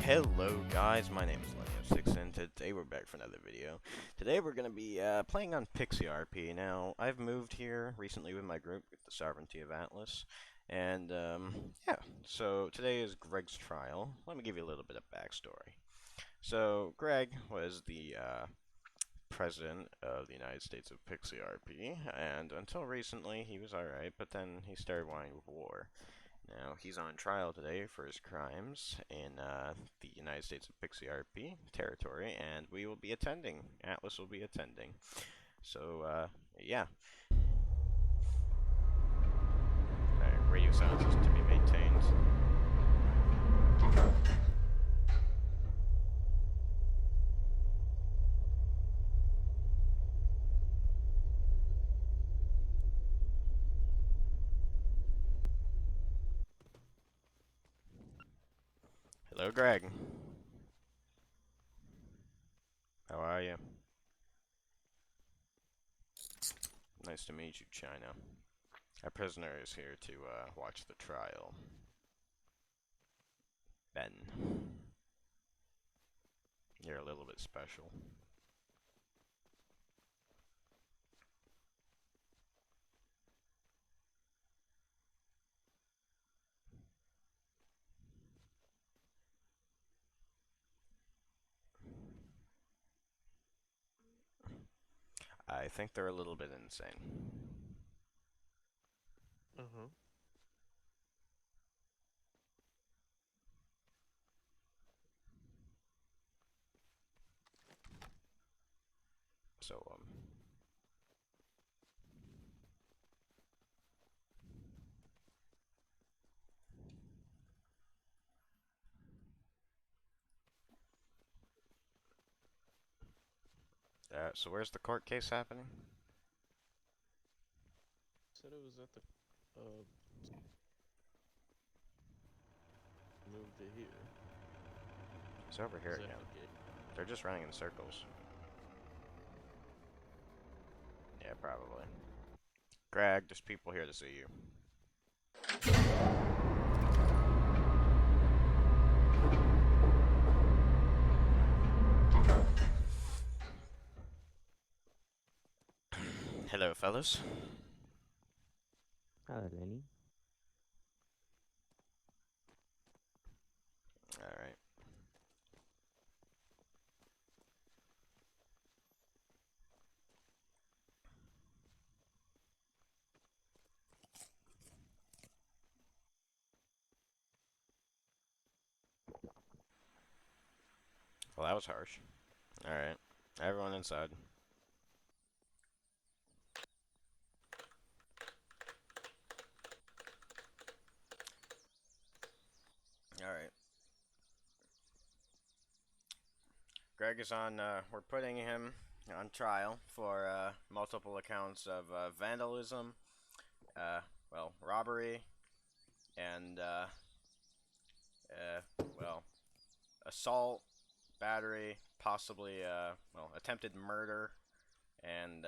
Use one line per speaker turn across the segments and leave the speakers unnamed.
Hello guys, my name is lennyfsix and today we're back for another video. Today we're going to be playing on Pixy RP. Now, I've moved here recently with my group, with the Sovereignty of Atlas, and yeah, so today is Greg's trial. Let me give you a little bit of backstory. So, Greg was the president of the United States of Pixy RP, and until recently he was alright, but then he started wanting war. Now, he's on trial today for his crimes in the United States of Pixy RP territory, and we will be attending. Atlas will be attending. So, yeah. Alright, radio silence is to be maintained. Hello, Greg. How are you? Nice to meet you, China. Our prisoner is here to watch the trial. Ben. You're a little bit special. I think they're a little bit insane.
Mm-hmm.
So, so where's the court case happening?
Said it was at the moved it here.
It's over here
Is that
again.
the gate?
They're just running in circles. Yeah, probably. Greg, there's people here to see you. Hello, fellas.
Hello, Lenny.
Alright. Well, that was harsh. Alright. Everyone inside. Alright. Greg is on, we're putting him on trial for multiple accounts of vandalism, well, robbery, and, well, assault, battery, possibly, well, attempted murder, and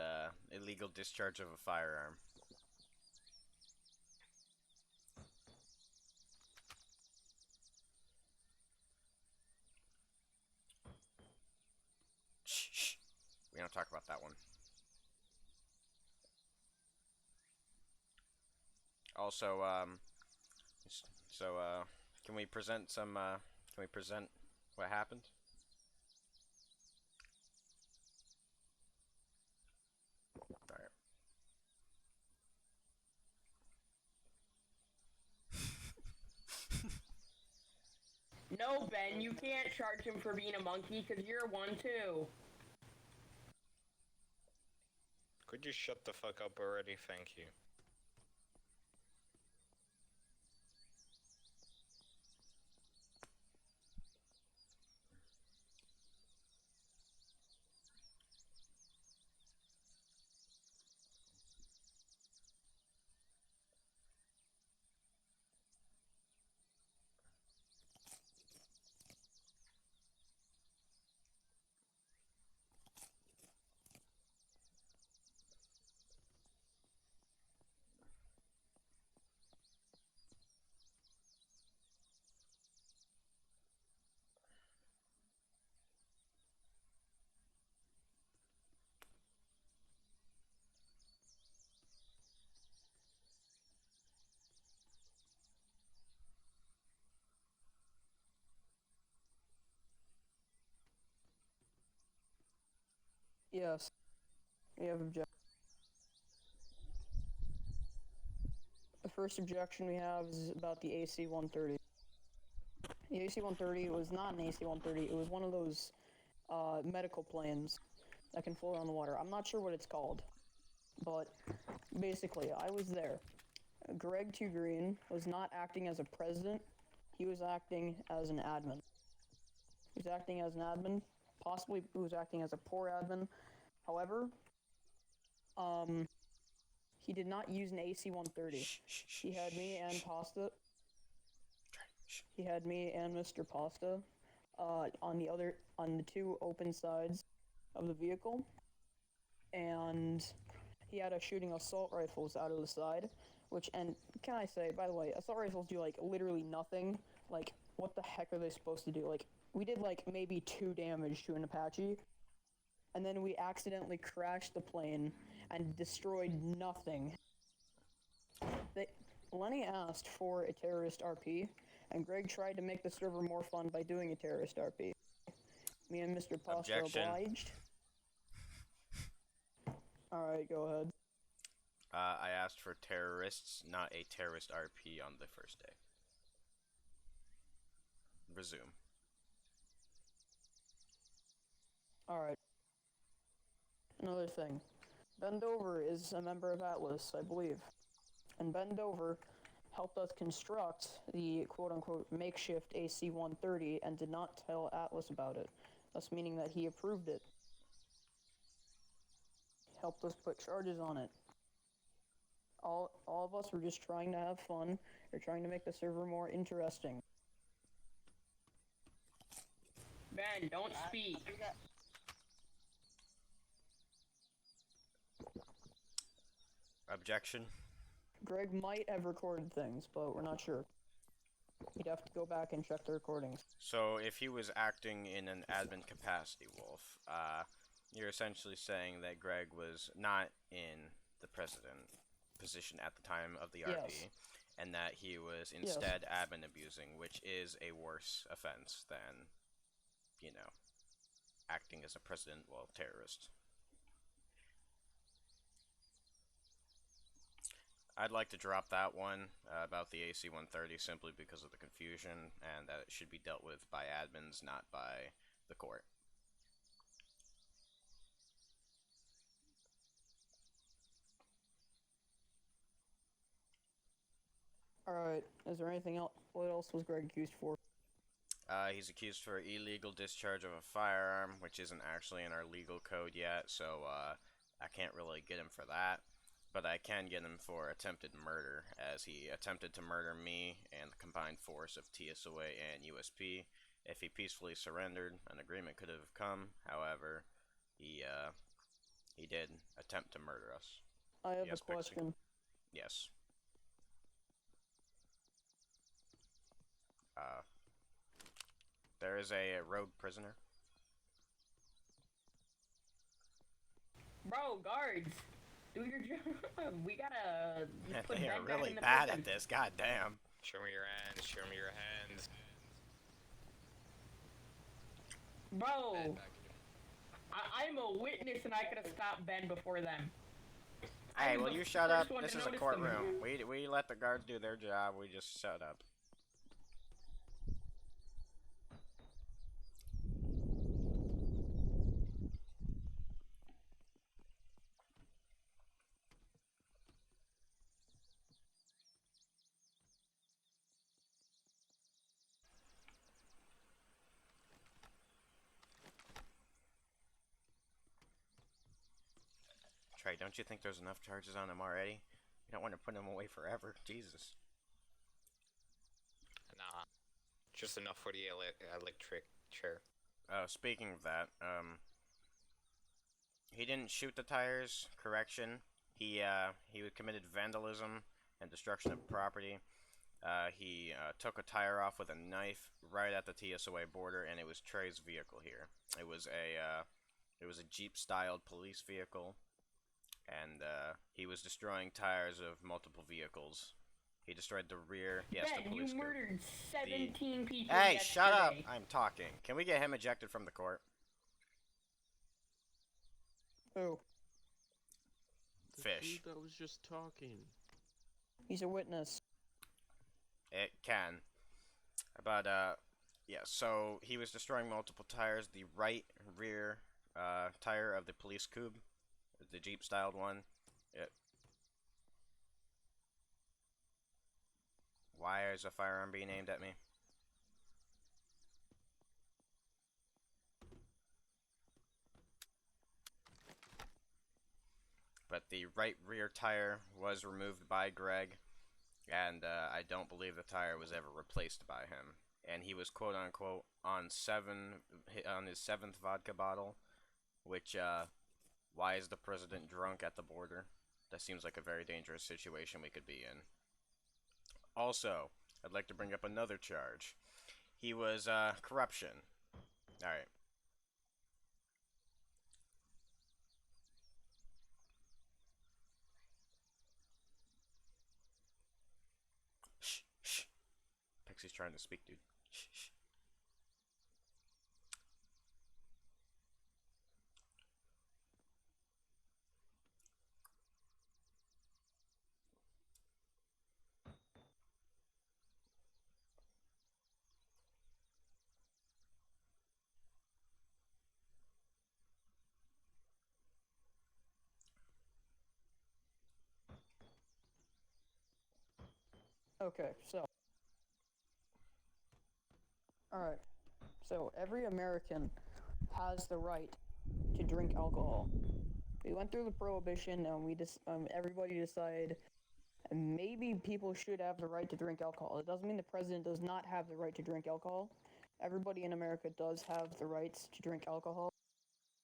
illegal discharge of a firearm. Shh. We don't talk about that one. Also, so, can we present some, can we present what happened? Alright.
No, Ben, you can't charge him for being a monkey, because you're one too.
Could you shut the fuck up already? Thank you.
Yes. We have objection. The first objection we have is about the AC-130. The AC-130 was not an AC-130. It was one of those medical planes that can float on the water. I'm not sure what it's called, but basically, I was there. Greg Two Green was not acting as a president. He was acting as an admin. He was acting as an admin. Possibly he was acting as a poor admin. However, he did not use an AC-130. He had me and Pasta. He had me and Mr. Pasta on the two open sides of the vehicle, and he had us shooting assault rifles out of the side. And can I say, by the way, assault rifles do like literally nothing. Like, what the heck are they supposed to do? Like, we did like maybe 2 damage to an Apache, and then we accidentally crashed the plane and destroyed nothing. Lenny asked for a terrorist RP, and Greg tried to make the server more fun by doing a terrorist RP. Me and Mr. Pasta obliged. Alright, go ahead.
I asked for terrorists, not a terrorist RP on the first day. Resume.
Alright. Another thing. Bendover is a member of Atlas, I believe. And Bendover helped us construct the quote-unquote makeshift AC-130 and did not tell Atlas about it, thus meaning that he approved it. Helped us put charges on it. All of us were just trying to have fun, or trying to make the server more interesting.
Ben, don't speak.
Objection.
Greg might have recorded things, but we're not sure. You'd have to go back and check the recordings.
So, if he was acting in an admin capacity, Wolf, you're essentially saying that Greg was not in the president position at the time of the RP,
Yes.
and that he was instead admin abusing, which is a worse offense than, you know, acting as a president, well, terrorist. I'd like to drop that one about the AC-130 simply because of the confusion, and that it should be dealt with by admins, not by the court.
Alright, is there anything else? What else was Greg accused for?
He's accused for illegal discharge of a firearm, which isn't actually in our legal code yet, so I can't really get him for that. But I can get him for attempted murder, as he attempted to murder me and the combined force of TSOA and USP. If he peacefully surrendered, an agreement could have come. However, he did attempt to murder us.
I have
Yes,
a question.
Pixie. Yes. There is a rogue prisoner.
Bro, guards, do your job. We gotta just put
They are
Ben back
really
in the
bad
prison.
at this, god damn.
Show me your hands, show me your hands.
Bro, I'm a witness and I could have stopped Ben before them.
Hey,
I'm
will
the
you shut up?
first one to
This is a
notice
courtroom.
them.
We let the guards do their job, we just shut up. Trey, don't you think there's enough charges on him already? You don't want to put him away forever. Jesus.
Nah. Just enough for the electric chair.
Speaking of that, he didn't shoot the tires. Correction. He committed vandalism and destruction of property. He took a tire off with a knife right at the TSOA border, and it was Trey's vehicle here. It was a Jeep-styled police vehicle, and he was destroying tires of multiple vehicles. He destroyed the rear. Yes,
Ben,
the police
you
car.
murdered 17 people
Hey,
yesterday.
shut up! I'm talking. Can we get him ejected from the court?
Who?
The
Fish.
dude that was just talking.
He's a witness.
It can. But, yeah, so he was destroying multiple tires. The right rear tire of the police coupe, the Jeep-styled one. Why is a firearm being aimed at me? But the right rear tire was removed by Greg, and I don't believe the tire was ever replaced by him. And he was quote unquote on his seventh vodka bottle, which why is the president drunk at the border? That seems like a very dangerous situation we could be in. Also, I'd like to bring up another charge. He was corruption. All right. Shh, shh. Pixie's trying to speak, dude. Shh, shh.
Okay, so. Alright. So, every American has the right to drink alcohol. We went through the prohibition and everybody decided maybe people should have the right to drink alcohol. It doesn't mean the president does not have the right to drink alcohol. Everybody in America does have the rights to drink alcohol.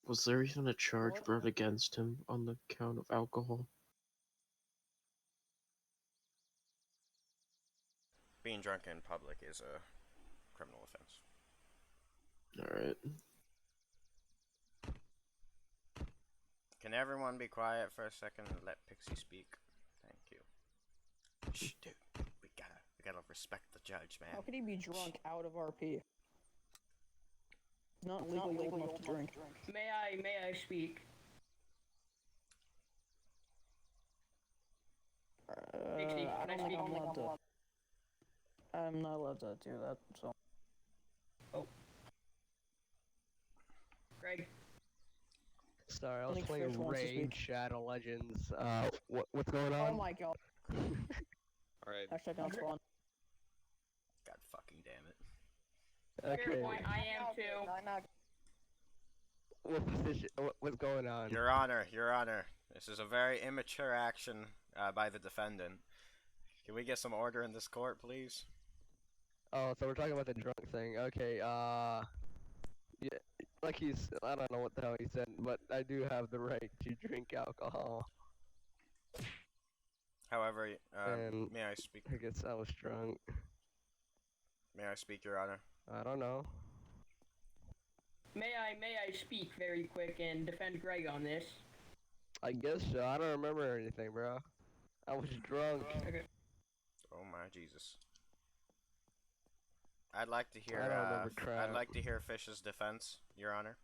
Was there even a charge
What?
brought against him on the count of alcohol?
Being drunk in public is a criminal offense.
Alright.
Can everyone be quiet for a second and let Pixie speak? Thank you. Shh, dude. We gotta respect the judge, man.
How could he be drunk out of RP? He's not legally old enough to drink.
May I speak? Pixie,
I
can I
don't think
speak?
I'm not allowed to do that, so.
Oh. Greg.
Sorry, I
I
was
think
playing
Fish wants to speak.
Raid Shadow Legends. What's going
Oh
on?
my god.
Alright.
Hashtag not spawn.
God fucking damn it.
Fair
Okay,
point, I am too.
what's going on?
Your Honor, this is a very immature action by the defendant. Can we get some order in this court, please?
Oh, so we're talking about the drunk thing. Okay, yeah, like I don't know what the hell he said, but I do have the right to drink alcohol.
However,
And
may I speak?
I guess I was drunk.
May I speak, Your Honor?
I don't know.
May I speak very quick and defend Greg on this?
I guess so. I don't remember anything, bro. I was drunk.
Okay.
Oh my Jesus. I'd like to hear.
I don't remember crap.
I'd like to hear Fish's defense, Your Honor.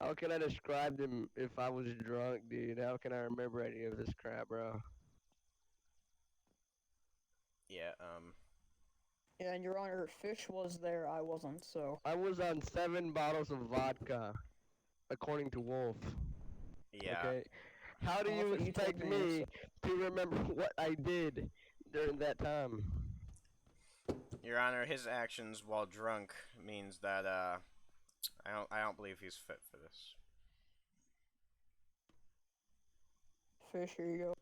How can I describe him if I was drunk, dude? How can I remember any of this crap, bro?
Yeah.
Yeah, and Your Honor, Fish was there, I wasn't, so.
I was on 7 bottles of vodka, according to Wolf.
Yeah.
Okay. How do
Well,
you
that's what you
expect
told me,
me to remember what I did during that time?
Your Honor, his actions while drunk means that I don't believe he's fit for this.
Fish, here you go.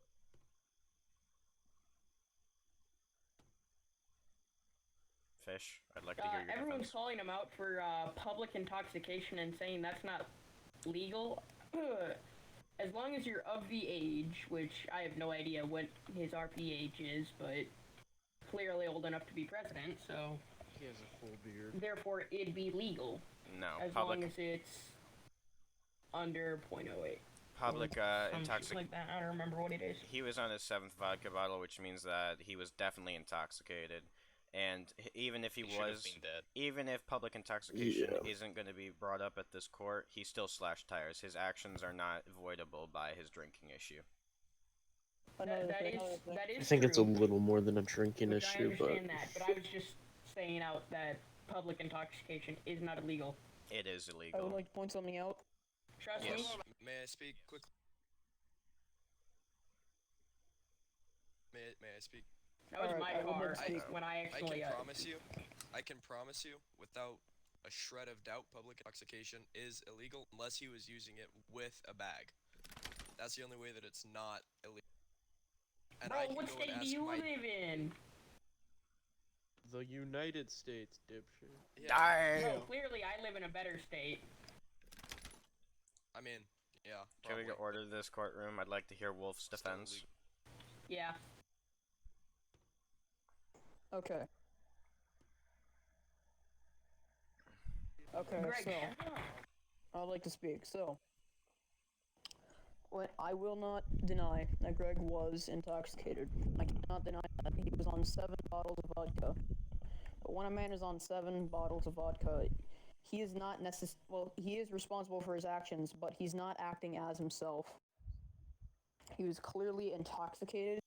Fish, I'd like to hear your
Everyone's
defense.
calling him out for public intoxication and saying that's not legal. As long as you're of the age, which I have no idea what his RP age is, but clearly old enough to be president, so
He has a full beard.
therefore it'd be legal
No,
as long as it's under .08.
public
Some shit
intoxication.
like that. I don't remember what it is.
He was on his 7th vodka bottle, which means that he was definitely intoxicated. And even if he
He should have
was,
been dead.
even if public intoxication
Yeah.
isn't going to be brought up at this court, he still slashed tires. His actions are not avoidable by his drinking issue.
Another
That
thing.
is
I think it's a
true,
little more than a drinking
which I
issue, but
understand that, but I was just saying out that public intoxication is not illegal.
It is
I would
illegal.
like to point something out.
Trust
Yes.
me.
May I speak quickly? May I speak?
That was
Alright,
my
I will
car
never speak.
when I actually.
I can promise you, without a shred of doubt, public intoxication is illegal unless he was using it with a bag. That's the only way that it's not illegal. And I
Bro,
can
what
go
state
and
do
ask
you
my
live in?
the United States, dipshit.
Damn!
Bro, clearly I live in a better state.
I mean, yeah.
Can we
probably.
get order to this courtroom? I'd like to hear Wolf's
Still
defense.
illegal.
Yeah.
Okay. Okay,
Greg,
so
shut up.
I'd like to speak. So, I will not deny that Greg was intoxicated. I cannot deny that he was on 7 bottles of vodka. But when a man is on 7 bottles of vodka, he is not well, he is responsible for his actions, but he's not acting as himself. He was clearly intoxicated,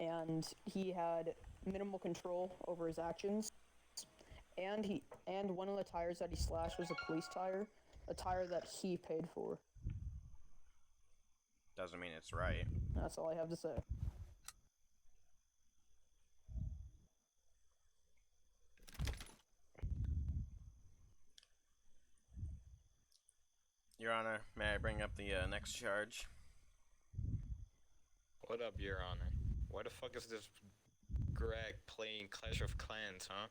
and he had minimal control over his actions. And one of the tires that he slashed was a police tire, a tire that he paid for.
Doesn't mean it's right.
That's all I have to say.
Your Honor, may I bring up the next charge?
What up, Your Honor? Why the fuck is this Greg playing Clash of Clans, huh?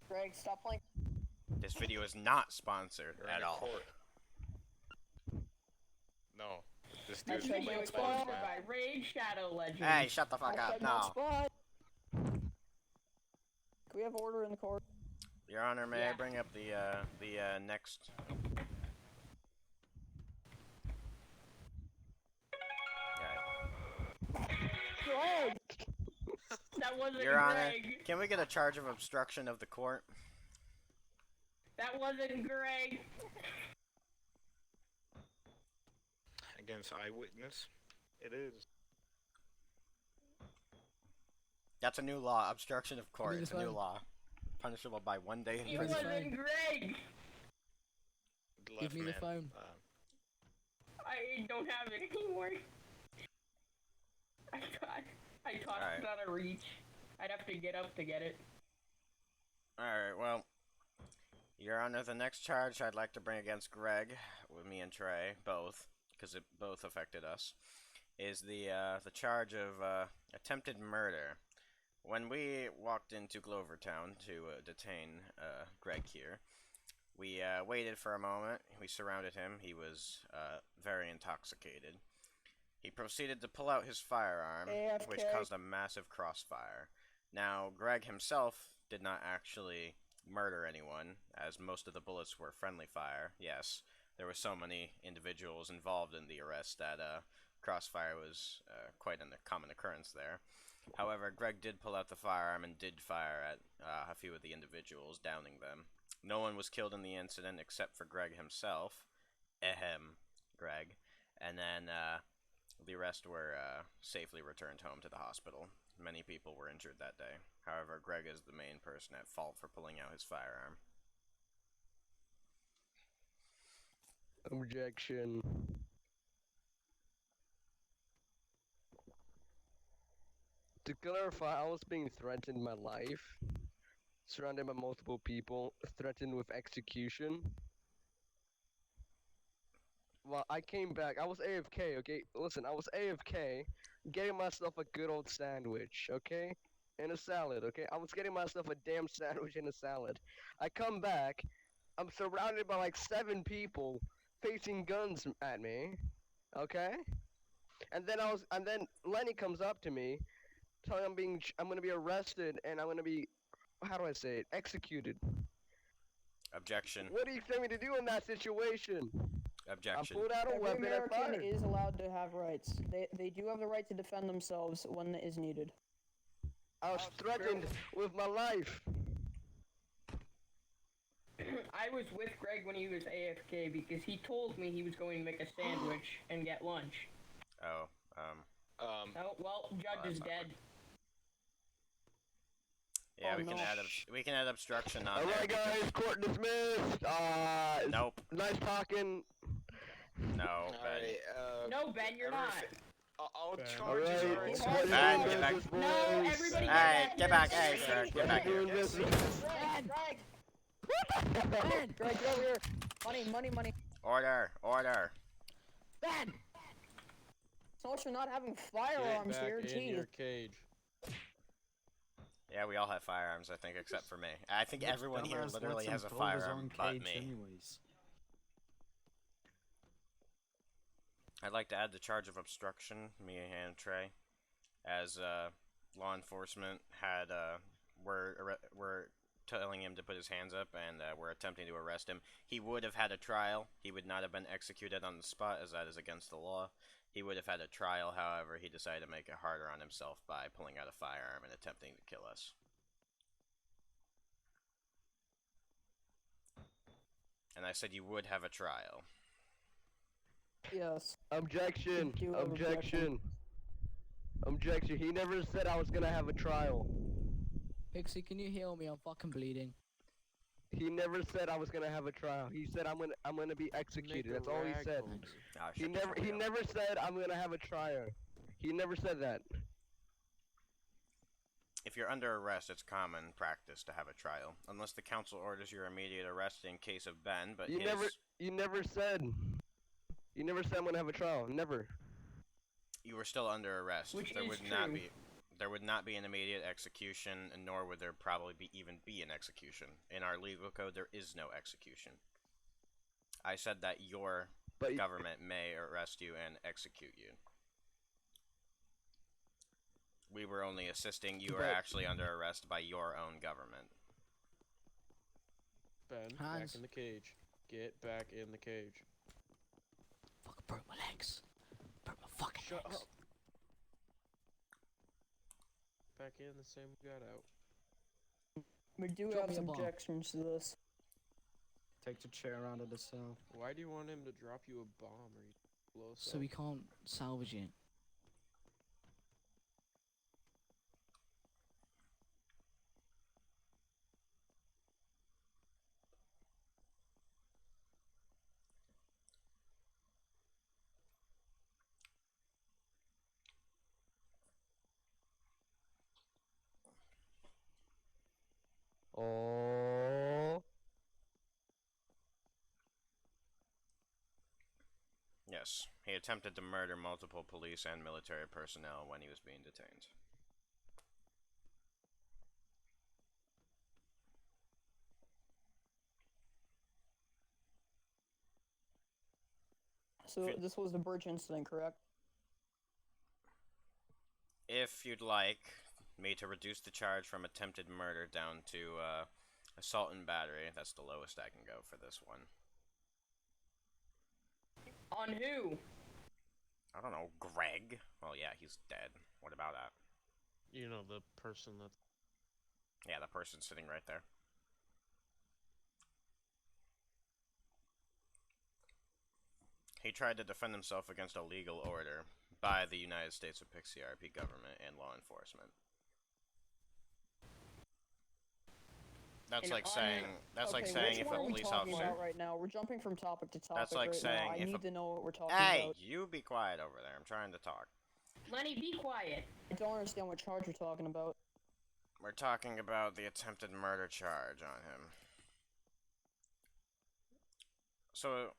Greg, stop playing.
This video is not sponsored
You're in
at
a
all.
court. No. This
This
dude's
This
Hashtag
video
my
is
spot.
sponsored by Raid Shadow Legends.
Hey, shut the fuck up!
Hashtag not
No.
spot. Can we have order in the court?
Your Honor, may I
Yeah.
bring up the next?
Greg!
That wasn't
Your Honor,
Greg.
can we get a charge of obstruction of the court?
That wasn't Greg.
against eyewitness. It is.
That's a new law. Obstruction of court.
Give
It's
me
a
the
new
phone.
law. Punishable by 1 day in
It
prison.
Where's the
wasn't Greg.
Left
me the
man.
phone.
I don't have it anymore. I tossed
Alright.
it out of reach. I'd have to get up to get it.
Alright, well, Your Honor, the next charge I'd like to bring against Greg, with me and Trey, both, because it both affected us, is the charge of attempted murder. When we walked into Glovertown to detain Greg here, we waited for a moment. We surrounded him. He was very intoxicated. He proceeded to pull out his firearm, which
AFK.
caused a massive crossfire. Now, Greg himself did not actually murder anyone, as most of the bullets were friendly fire. Yes, there were so many individuals involved in the arrest that crossfire was quite a common occurrence there. However, Greg did pull out the firearm and did fire at a few of the individuals, downing them. No one was killed in the incident except for Greg himself. Greg. And then the rest were safely returned home to the hospital. Many people were injured that day. However, Greg is the main person at fault for pulling out his firearm.
Objection. To clarify, I was being threatened in my life, surrounded by multiple people, threatened with execution. Well, I came back. I was AFK, okay? Listen, I was AFK, getting myself a good old sandwich, okay? And a salad, okay? I was getting myself a damn sandwich and a salad. I come back, I'm surrounded by like 7 people facing guns at me, okay? And then Lenny comes up to me, telling me I'm gonna be arrested and I'm gonna be, how do I say it, executed.
Objection.
What do you expect me to do in that situation? I
Objection.
pulled out a
Every
weapon and
American
fired.
is allowed to have rights. They do have the right to defend themselves when it is needed.
I was threatened with my life.
I was with Greg when he was AFK because he told me he was going to make a sandwich and get lunch.
Oh,
Oh, well, Judge is
that's
dead.
yeah,
Oh,
we can
no.
we can add obstruction on there.
Alright guys, court dismissed.
Nope.
Nice talking.
No, Ben.
Alright,
No, Ben, you're not.
All
Ben.
charges are
Alright,
accepted.
Ben, get back.
No, everybody
Alright, get back.
here.
Hey, sir, get back here.
Ben, Greg, get over here. Money.
Order, order.
Ben! So much for not having
Get
firearms
back
here,
in
geez.
your cage.
Yeah, we all have firearms, I think, except for me. I think everyone here
Dumbass
literally
lets
has a
him build his
firearm
own
but
cage
me.
anyways.
I'd like to add the charge of obstruction, me and Trey, as law enforcement had were telling him to put his hands up and were attempting to arrest him. He would have had a trial. He would not have been executed on the spot, as that is against the law. He would have had a trial, however, he decided to make it harder on himself by pulling out a firearm and attempting to kill us. And I said you would have a trial.
Yes.
Objection.
You do have
Objection. Objection. He never said I was gonna have a trial.
Pixie, can you heal me? I'm fucking bleeding.
He never said I was gonna have a trial. He said I'm gonna be executed. That's all he said.
Oh,
He
shit,
never
this will go.
said I'm gonna have a trial. He never said that.
If you're under arrest, it's common practice to have a trial, unless the council orders your immediate arrest in case of Ben. But
You never said I'm gonna have a trial. Never.
you were still under arrest.
Which
there
is
would not
true.
be. There would not be an immediate execution, and nor would there probably even be an execution. In our legal code, there is no execution. I said that your
But
government may arrest you and execute you. We were only assisting. You were
But-
actually under arrest by your own government.
Ben,
Hands.
back in the cage. Get back in the cage.
Fucking broke my legs. Broke my fucking
Shut
legs.
up. Back in the same we got out.
We do
Drop
have
me a
some
bomb.
objections to this.
Take the chair out of the cell.
Why do you want him to drop you a bomb or you blow us
So
up?
we can't salvage it.
oh,
Yes, he attempted to murder multiple police and military personnel when he was being detained.
So this was the Birch incident, correct?
If you'd like me to reduce the charge from attempted murder down to assault and battery, that's the lowest I can go for this one.
On who?
I don't know, Greg? Well, yeah, he's dead. What about that?
You know, the person that's...
Yeah, the person sitting right there. He tried to defend himself against a legal order by the United States of Pixy RP government and law enforcement. That's
And
like
on-
saying
Okay,
saying
which
if
one
a
are we
police
talking
officer.
about right now? We're jumping from topic to topic.
That's like
right
saying
now. I
if
need
a-
to know what we're talking
Hey,
about.
you be quiet over there. I'm trying to talk.
Lenny, be quiet.
I don't understand what charge you're talking about.
We're talking about the attempted murder charge on him. So,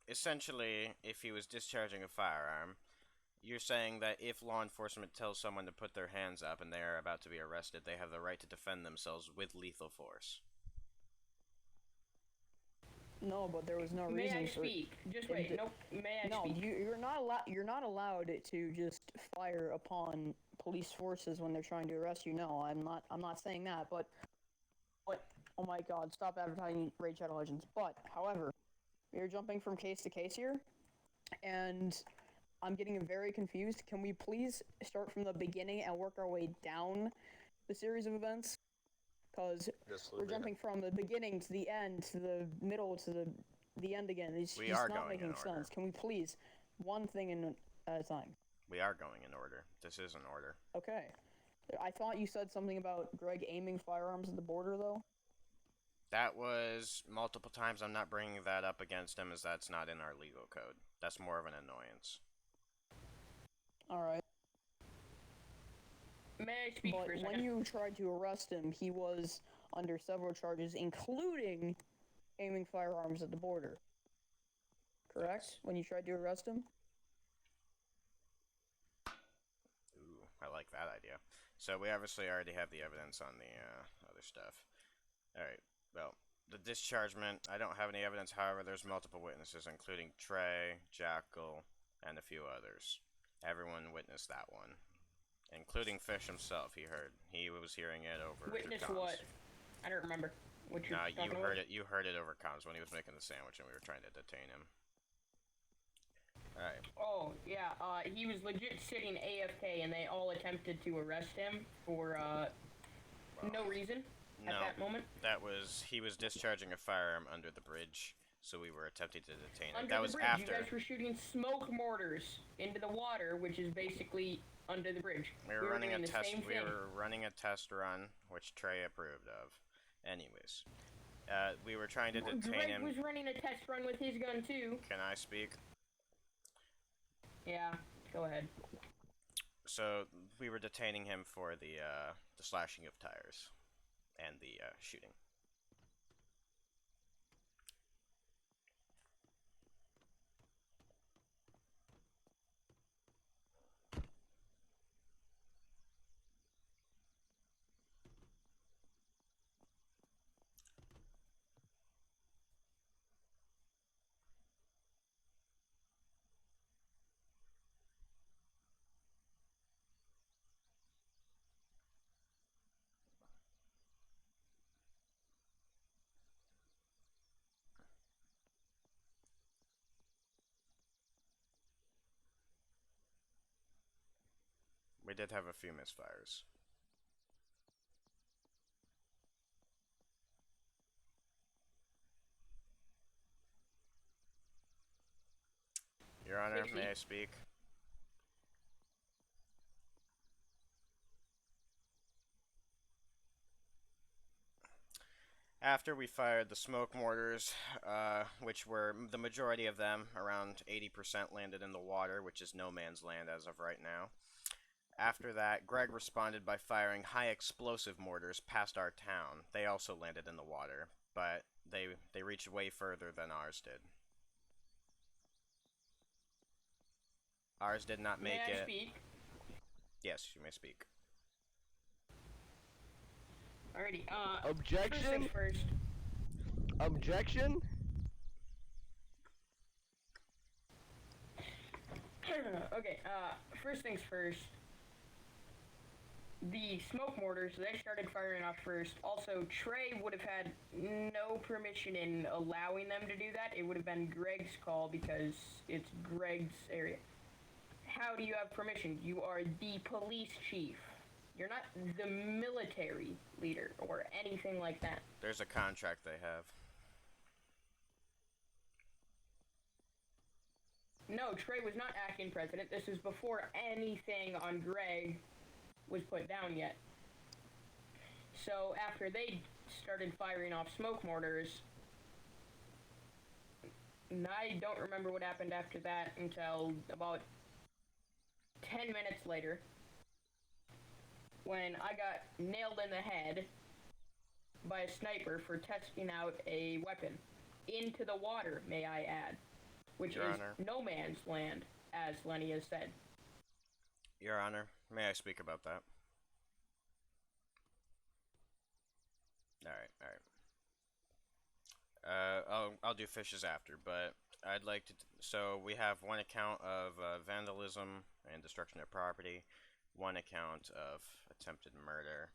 essentially, if he was discharging a firearm, you're saying that if law enforcement tells someone to put their hands up and they are about to be arrested, they have the right to defend themselves with lethal force.
No, but there was no
May
reason
I
for.
speak? Just
him
wait.
to-
Nope. May I
No,
speak?
you're not allowed. You're not allowed to just fire upon police forces when they're trying to arrest you. No, I'm not. I'm not saying that. But oh my God, stop advertising Raid Shadow Legends. But however, we are jumping from case to case here, and I'm getting very confused. Can we please start from the beginning and work our way down the series of events? Because
Just
we're jumping from the beginning to the end to the middle to the end again. It's
We
just
are
not
going in
making
order.
sense. Can we please one thing at a time?
We are going in order. This is in order.
Okay. I thought you said something about Greg aiming firearms at the border, though.
That was multiple times. I'm not bringing that up against him as that's not in our legal code. That's more of an annoyance.
Alright.
May I speak
But
for a
when
second?
you tried to arrest him, he was under several charges, including aiming firearms at the border. Correct? When you tried to arrest him?
Ooh, I like that idea. So we obviously already have the evidence on the other stuff. Alright, well, the dischargement, I don't have any evidence, however, there's multiple witnesses, including Trey, Jackal, and a few others. Everyone witnessed that one. Including Fish himself, he was hearing it over
Witness
through comms.
what? I don't remember what you're
No,
talking
you
about.
heard it over comms when he was making the sandwich and we were trying to detain him. Alright.
Oh, yeah, he was legit sitting AFK and they all attempted to arrest him for, no reason at
No,
that moment.
he was discharging a firearm under the bridge, so we were attempting to detain him.
Under
That
the
was
bridge,
after.
you guys were shooting smoke mortars into the water, which is basically under the bridge.
We were running
doing
a
the
test.
same
We
thing.
were running a test run, which Trey approved of. Anyways, we were trying to detain
Greg
him.
was running a test run with his gun too.
Can I speak?
Yeah, go ahead.
So we were detaining him for the slashing of tires and the shooting. We did have a few misfires. Your Honor,
Pixie?
may I speak? After we fired the smoke mortars, which were the majority of them, around 80% landed in the water, which is no man's land as of right now. After that, Greg responded by firing high explosive mortars past our town. They also landed in the water, but they reached way further than ours did. Ours did not make
May I
it.
speak?
Yes, you may speak.
Alrighty,
Objection?
First things first.
Objection?
Okay, first things first. The smoke mortars, they started firing off first. Also, Trey would have had no permission in allowing them to do that. It would have been Greg's call because it's Greg's area. How do you have permission? You are the police chief. You're not the military leader or anything like that.
There's a contract they have.
No, Trey was not acting president. This is before anything on Greg was put down yet. So after they started firing off smoke mortars, and I don't remember what happened after that until about 10 minutes later, when I got nailed in the head by a sniper for testing out a weapon into the water, may I add, which
Your
is
Honor.
no man's land, as Lenny has said.
Your Honor, may I speak about that? Alright. I'll do fishes after, but I'd like to. So we have one account of vandalism and destruction of property, one account of attempted murder,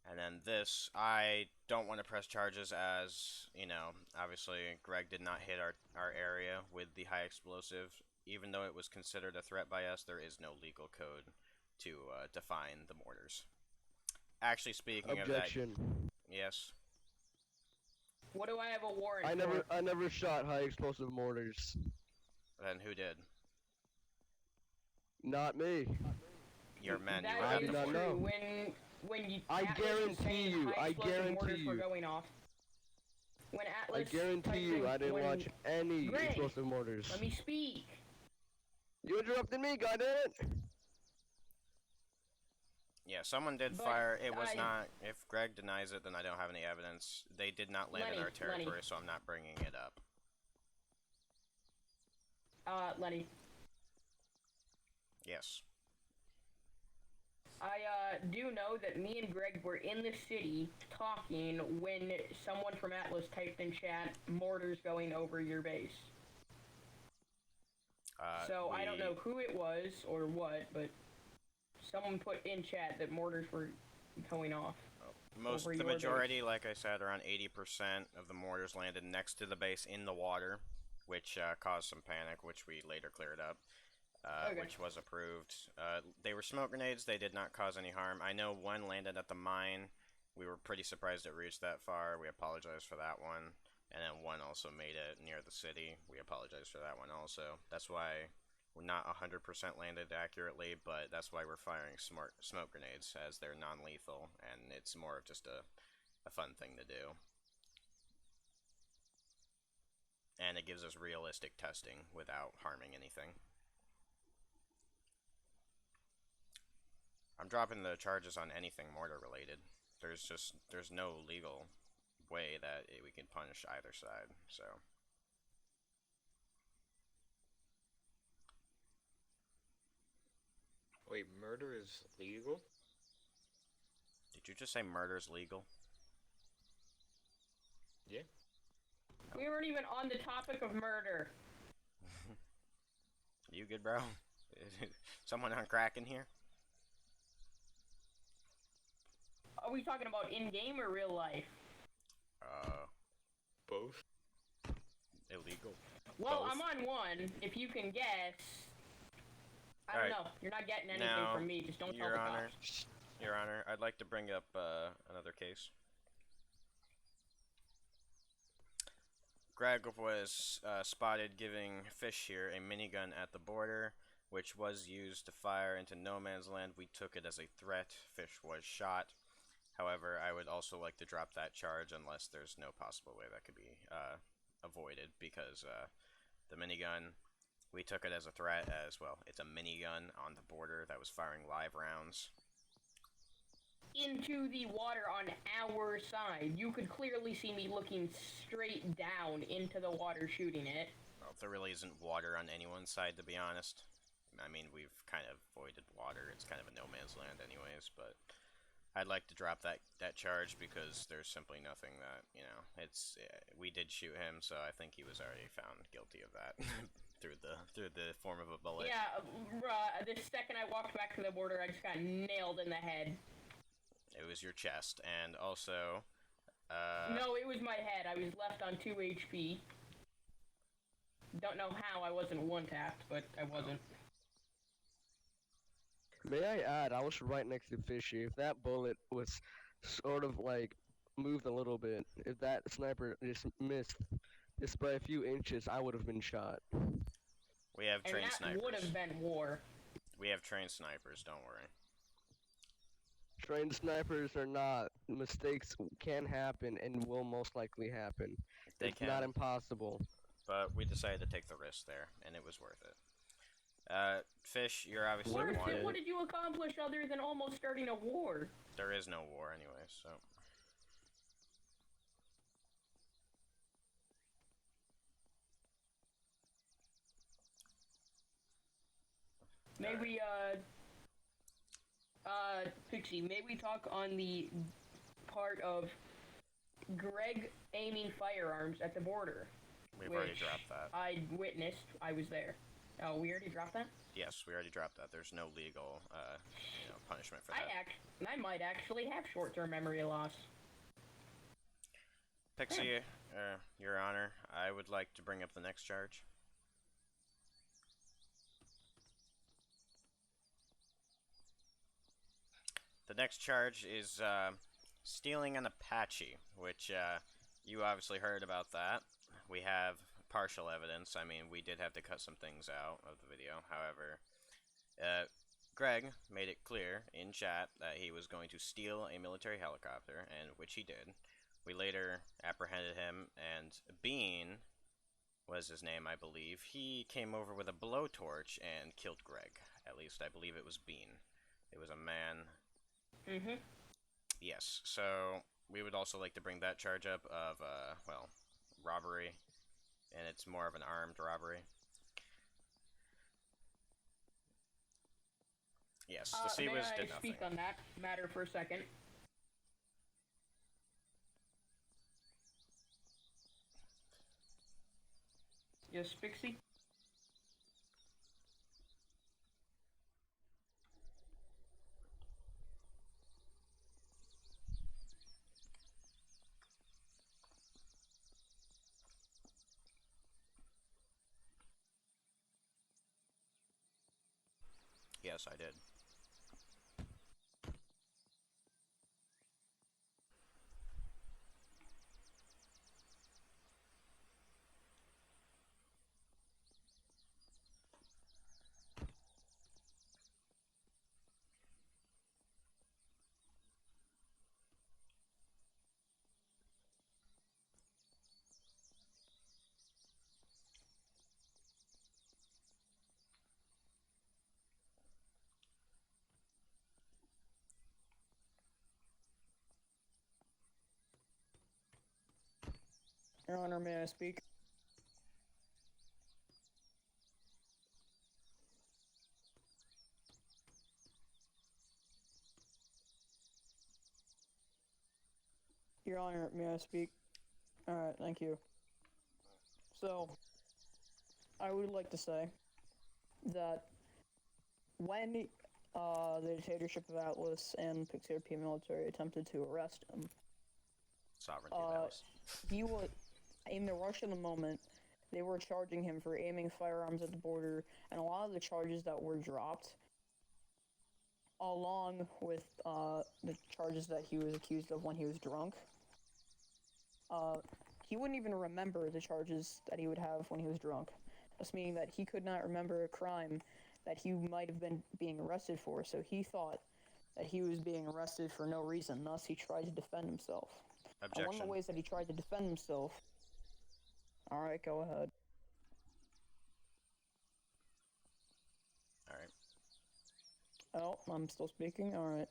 and then this. I don't want to press charges as, you know, obviously Greg did not hit our area with the high explosive. Even though it was considered a threat by us, there is no legal code to define the mortars. actually, speaking of that,
Objection.
yes.
What do I have a warrant
I never shot high explosive mortars.
Then who did?
Not me.
Your men. You
That
were at
do
is
the
not
border.
know.
true. When you
I
Atlas was
guarantee
saying
you,
high
I
explosive
guarantee
mortars were
you.
going off. When
I
Atlas
guarantee
typed
you
in-
I didn't
when-
watch any
Greg,
explosive mortars.
Let me speak.
You interrupted me, goddammit!
Yeah, someone did
But
fire. It was
I-
not. If Greg denies it, then I don't have any evidence. They did not land in our territory, so I'm not bringing it up.
Lenny,
Yes.
I do know that me and Greg were in the city talking when someone from Atlas typed in chat, mortars going over your base. So I don't know who it was or what, but someone put in chat that mortars were going off.
The majority, like I said, around 80% of the mortars landed next to the base in the water, which caused some panic, which we later cleared up, which was approved. They were smoke grenades. They did not cause any harm. I know one landed at the mine. We were pretty surprised it reached that far. We apologize for that one. And then one also made it near the city. We apologize for that one also. That's why we're not 100% landed accurately, but that's why we're firing smoke grenades, as they're non-lethal, and it's more of just a fun thing to do. And it gives us realistic testing without harming anything. I'm dropping the charges on anything mortar related. There's no legal way that we can punish either side, so.
Wait, murder is legal?
Did you just say murder's legal?
Yeah.
We weren't even on the topic of murder.
You good, bro? Someone on crack in here?
Are we talking about in-game or real life?
Both.
Illegal.
Well,
Both.
I'm on one. If you can guess. I
Alright.
don't know. You're not getting anything
Now,
from me. Just don't tell
Your
the
Honor,
cops.
Your Honor, I'd like to bring up another case. Greg was spotted giving Fish here a minigun at the border, which was used to fire into no man's land. We took it as a threat. Fish was shot. However, I would also like to drop that charge unless there's no possible way that could be avoided, because the minigun, we took it as a threat as well. It's a minigun on the border that was firing live rounds.
Into the water on our side. You could clearly see me looking straight down into the water shooting it.
Well, there really isn't water on anyone's side, to be honest. I mean, we've kind of avoided water. It's kind of a no man's land anyways, but I'd like to drop that charge because there's simply nothing that, you know, we did shoot him, so I think he was already found guilty of that through the form of a bullet.
Yeah, the second I walked back to the border, I just got nailed in the head.
It was your chest, and also,
no, it was my head. I was left on 2 HP. Don't know how I wasn't one-tapped, but I wasn't.
May I add, I was right next to Fishy. If that bullet was sort of like moved a little bit, if that sniper just missed just by a few inches, I would have been shot.
we have trained
And that would
snipers.
have been war.
We have trained snipers, don't worry.
Trained snipers or not, mistakes can happen and will most likely happen.
They
It's
can.
not impossible.
But we decided to take the risk there, and it was worth it. Fish, you're obviously wanted.
What did you accomplish other than almost starting a war?
There is no war anyway, so.
May we, Pixie, may we talk on the part of Greg aiming firearms at the border?
We've already
which
dropped that.
I witnessed. I was there. Oh, we already dropped that?
Yes, we already dropped that. There's no legal, punishment for that.
I might actually have short-term memory loss.
Pixie, Your Honor, I would like to bring up the next charge. The The next charge is stealing an Apache, which you obviously heard about that. We have partial evidence. I mean, we did have to cut some things out of the video. However, Greg made it clear in chat that he was going to steal a military helicopter, and which he did. We later apprehended him, and Bean was his name, I believe. He came over with a blowtorch and killed Greg. At least I believe it was Bean. It was a man.
Mm-hmm.
Yes, so we would also like to bring that charge up of, well, robbery, and it's more of an armed robbery. Yes, the
May
Seawas
I
did nothing.
speak on that matter for a second? Yes, Pixie?
Yes, I did.
Your Honor, may I speak? Your Honor, may I speak? Alright, thank you. So, I would like to say that when the dictatorship of Atlas and Pixy RP military attempted to arrest him,
Sovereignty of Atlas.
he was, in the rush of the moment, they were charging him for aiming firearms at the border, and a lot of the charges that were dropped, along with the charges that he was accused of when he was drunk, he wouldn't even remember the charges that he would have when he was drunk. This meaning that he could not remember a crime that he might have been being arrested for, so he thought that he was being arrested for no reason, thus he tried to defend himself.
Objection.
And one of the ways that he tried to defend himself... Alright, go ahead.
Alright.
Oh, I'm still speaking? Alright.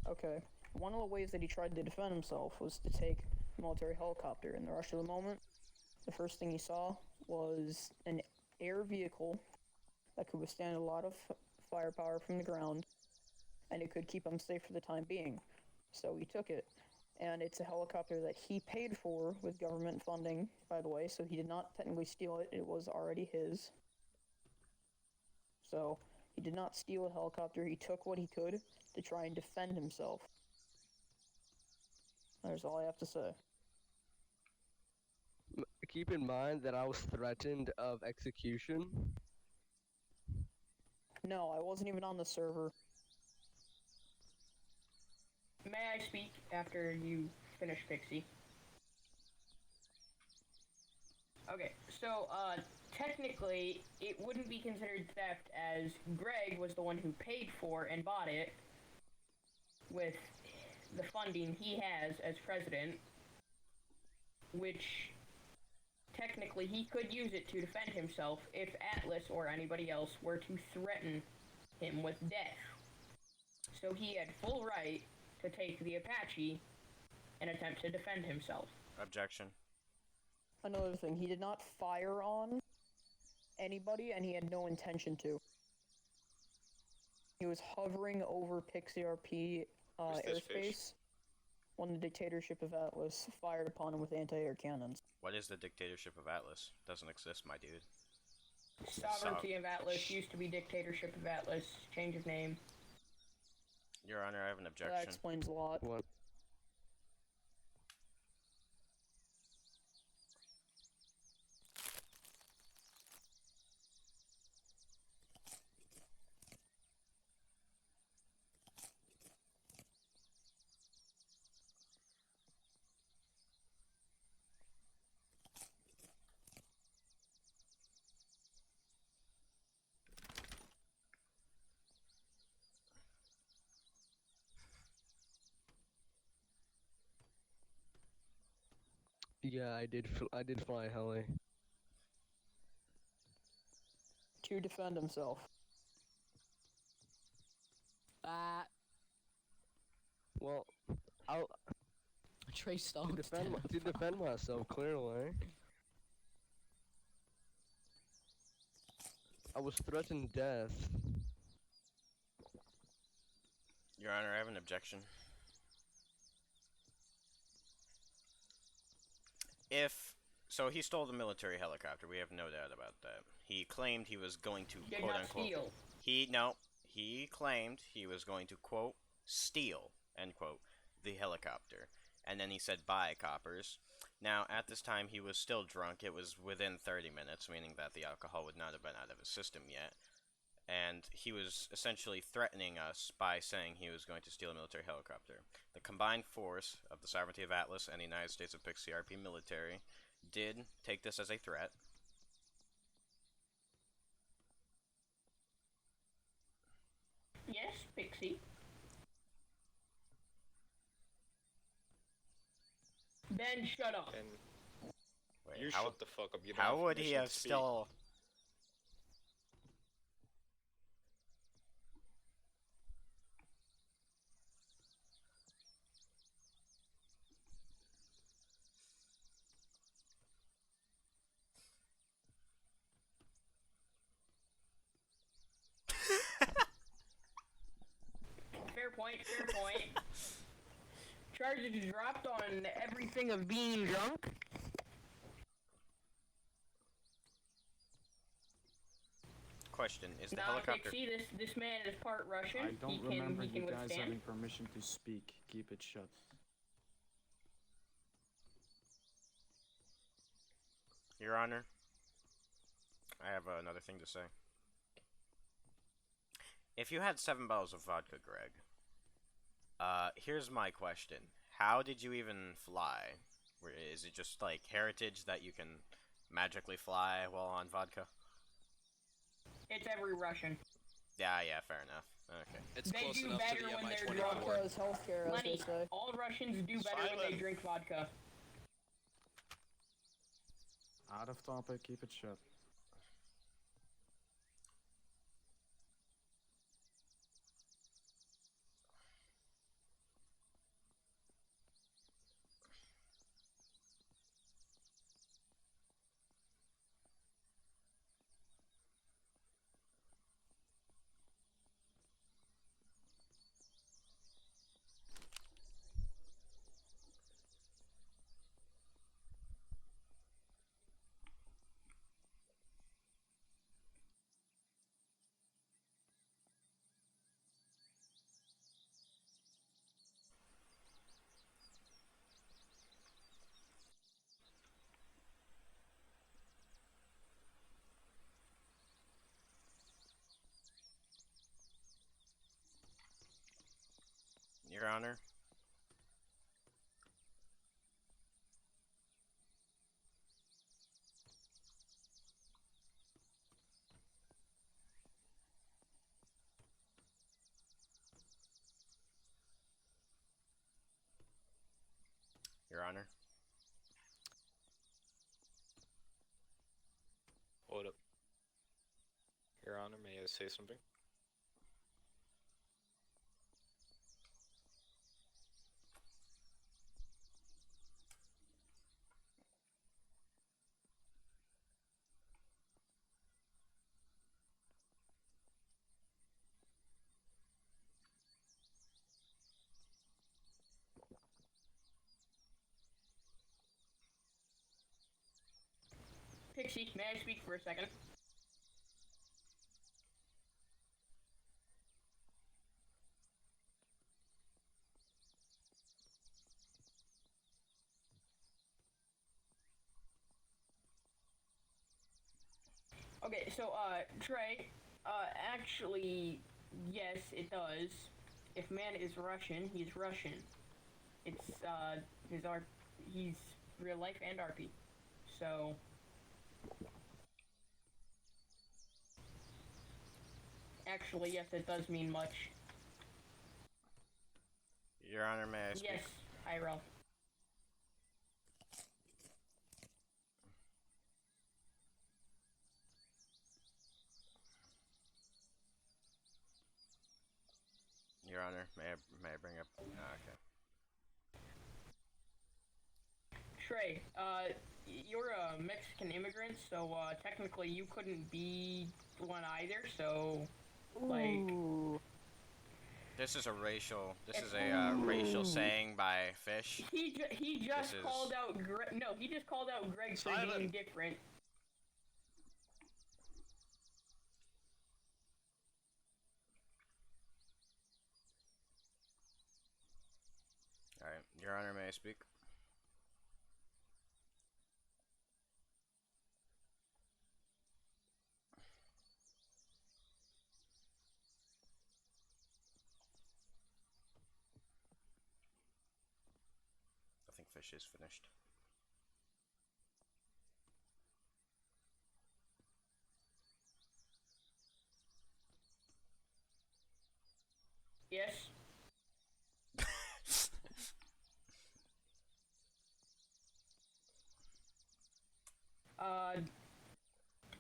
Okay. One of the ways that he tried to defend himself was to take a military helicopter. In the rush of the moment, the first thing he saw was an air vehicle that could withstand a lot of firepower from the ground, and it could keep him safe for the time being. So he took it. And it's a helicopter that he paid for with government funding, by the way, so he did not technically steal it, it was already his. So, he did not steal a helicopter, he took what he could to try and defend himself. That's all I have to say.
Keep in mind that I was threatened of execution.
No, I wasn't even on the server.
May I speak after you finish, Pixie? Okay, so, technically, it wouldn't be considered theft as Greg was the one who paid for and bought it with the funding he has as president, which technically he could use it to defend himself if Atlas or anybody else were to threaten him with death. So he had full right to take the Apache and attempt to defend himself.
Objection.
Another thing, he did not fire on anybody, and he had no intention to. He was hovering over Pixy RP
Who's this
airspace
fish?
when the dictatorship of Atlas fired upon him with anti-air cannons.
What is the dictatorship of Atlas? Doesn't exist, my dude.
Sovereignty of Atlas used to be Dictatorship of Atlas. Change of name.
Your Honor, I have an
That
objection.
explains a lot.
What? Yeah, I did fly a heli.
To defend himself.
Ah,
Well, I'll
Trey Songz.
to defend myself clearly. I was threatened death.
Your Honor, I have an objection. So he stole the military helicopter. We have no doubt about that. He claimed he was going to
Did
quote
not
unquote.
steal.
He claimed he was going to quote steal end quote the helicopter, and then he said bye coppers. Now at this time he was still drunk. It was within 30 minutes, meaning that the alcohol would not have been out of his system yet. And he was essentially threatening us by saying he was going to steal a military helicopter. The combined force of the Sovereignty of Atlas and the United States of Pixy RP military did take this as a threat.
Yes, Pixie. Then shut up.
And
Wait,
you
how,
shut the fuck up. You don't
how
have
would he
permission
have
to speak.
still...
Fair point, fair point. Charges dropped on everything of being drunk.
Question, is the
Nah,
helicopter...
Pixie, this man is part Russian.
I don't
he
remember
can
you guys
withstand.
having permission to speak. Keep it shut.
Your Honor, I have another thing to say. If you had 7 bottles of vodka, Greg, here's my question. How did you even fly? Is it just like heritage that you can magically fly while on vodka?
It's every Russian.
Yeah, fair enough. Okay.
It's
They
close
do
enough to
better
the
when they're
MI-24.
drunk.
Vodka is healthcare, as they
Lenny,
say.
all Russians do better when they drink vodka.
Out of topic, keep it shut.
Your Honor. Your Honor.
Hold up. Your Honor, may I say something?
Pixie, may I speak for a second? Okay, so, Trey, actually, yes, it does. If man is Russian, he's Russian. It's, he's real life and RP. So... Actually, yes, it does mean much.
Your Honor, may I speak?
Yes, IRL.
Your Honor, may I bring up? Okay.
Trey, you're a Mexican immigrant, so technically you couldn't be one either. So, like,
Ooh.
This is a racial. This is a racial saying by Fish.
he just
This
called
is-
out Greg. No, he just called out Greg for being
Silent.
different.
All right, Your Honor, may I speak? I think Fish is finished.
Yes.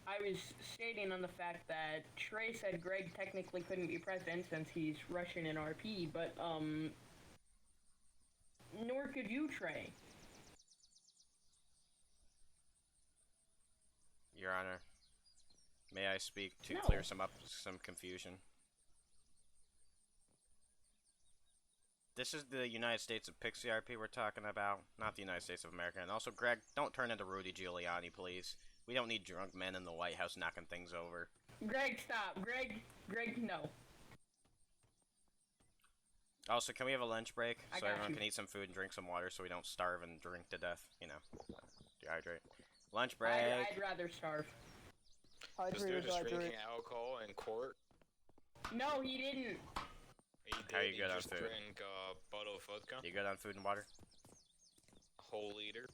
I was stating on the fact that Trey said Greg technically couldn't be president since he's Russian in RP, but, nor could you, Trey.
Your Honor, may I speak to
No.
clear some confusion? This is the United States of Pixy RP we're talking about, not the United States of America. And also, Greg, don't turn into Rudy Giuliani, please. We don't need drunk men in the White House knocking things over.
Greg, stop. Greg, no.
Also, can we have a lunch break
I
so
got
everyone
you.
can eat some food and drink some water so we don't starve and drink to death, you know, dehydrate. Lunch
I'd,
break.
I'd rather starve.
This dude
Hydrate,
is
hydrate.
drinking alcohol in court.
No, he didn't.
He did.
How you
He
good on
just
food?
drank a bottle of vodka,
You good on food and water?
a whole liter,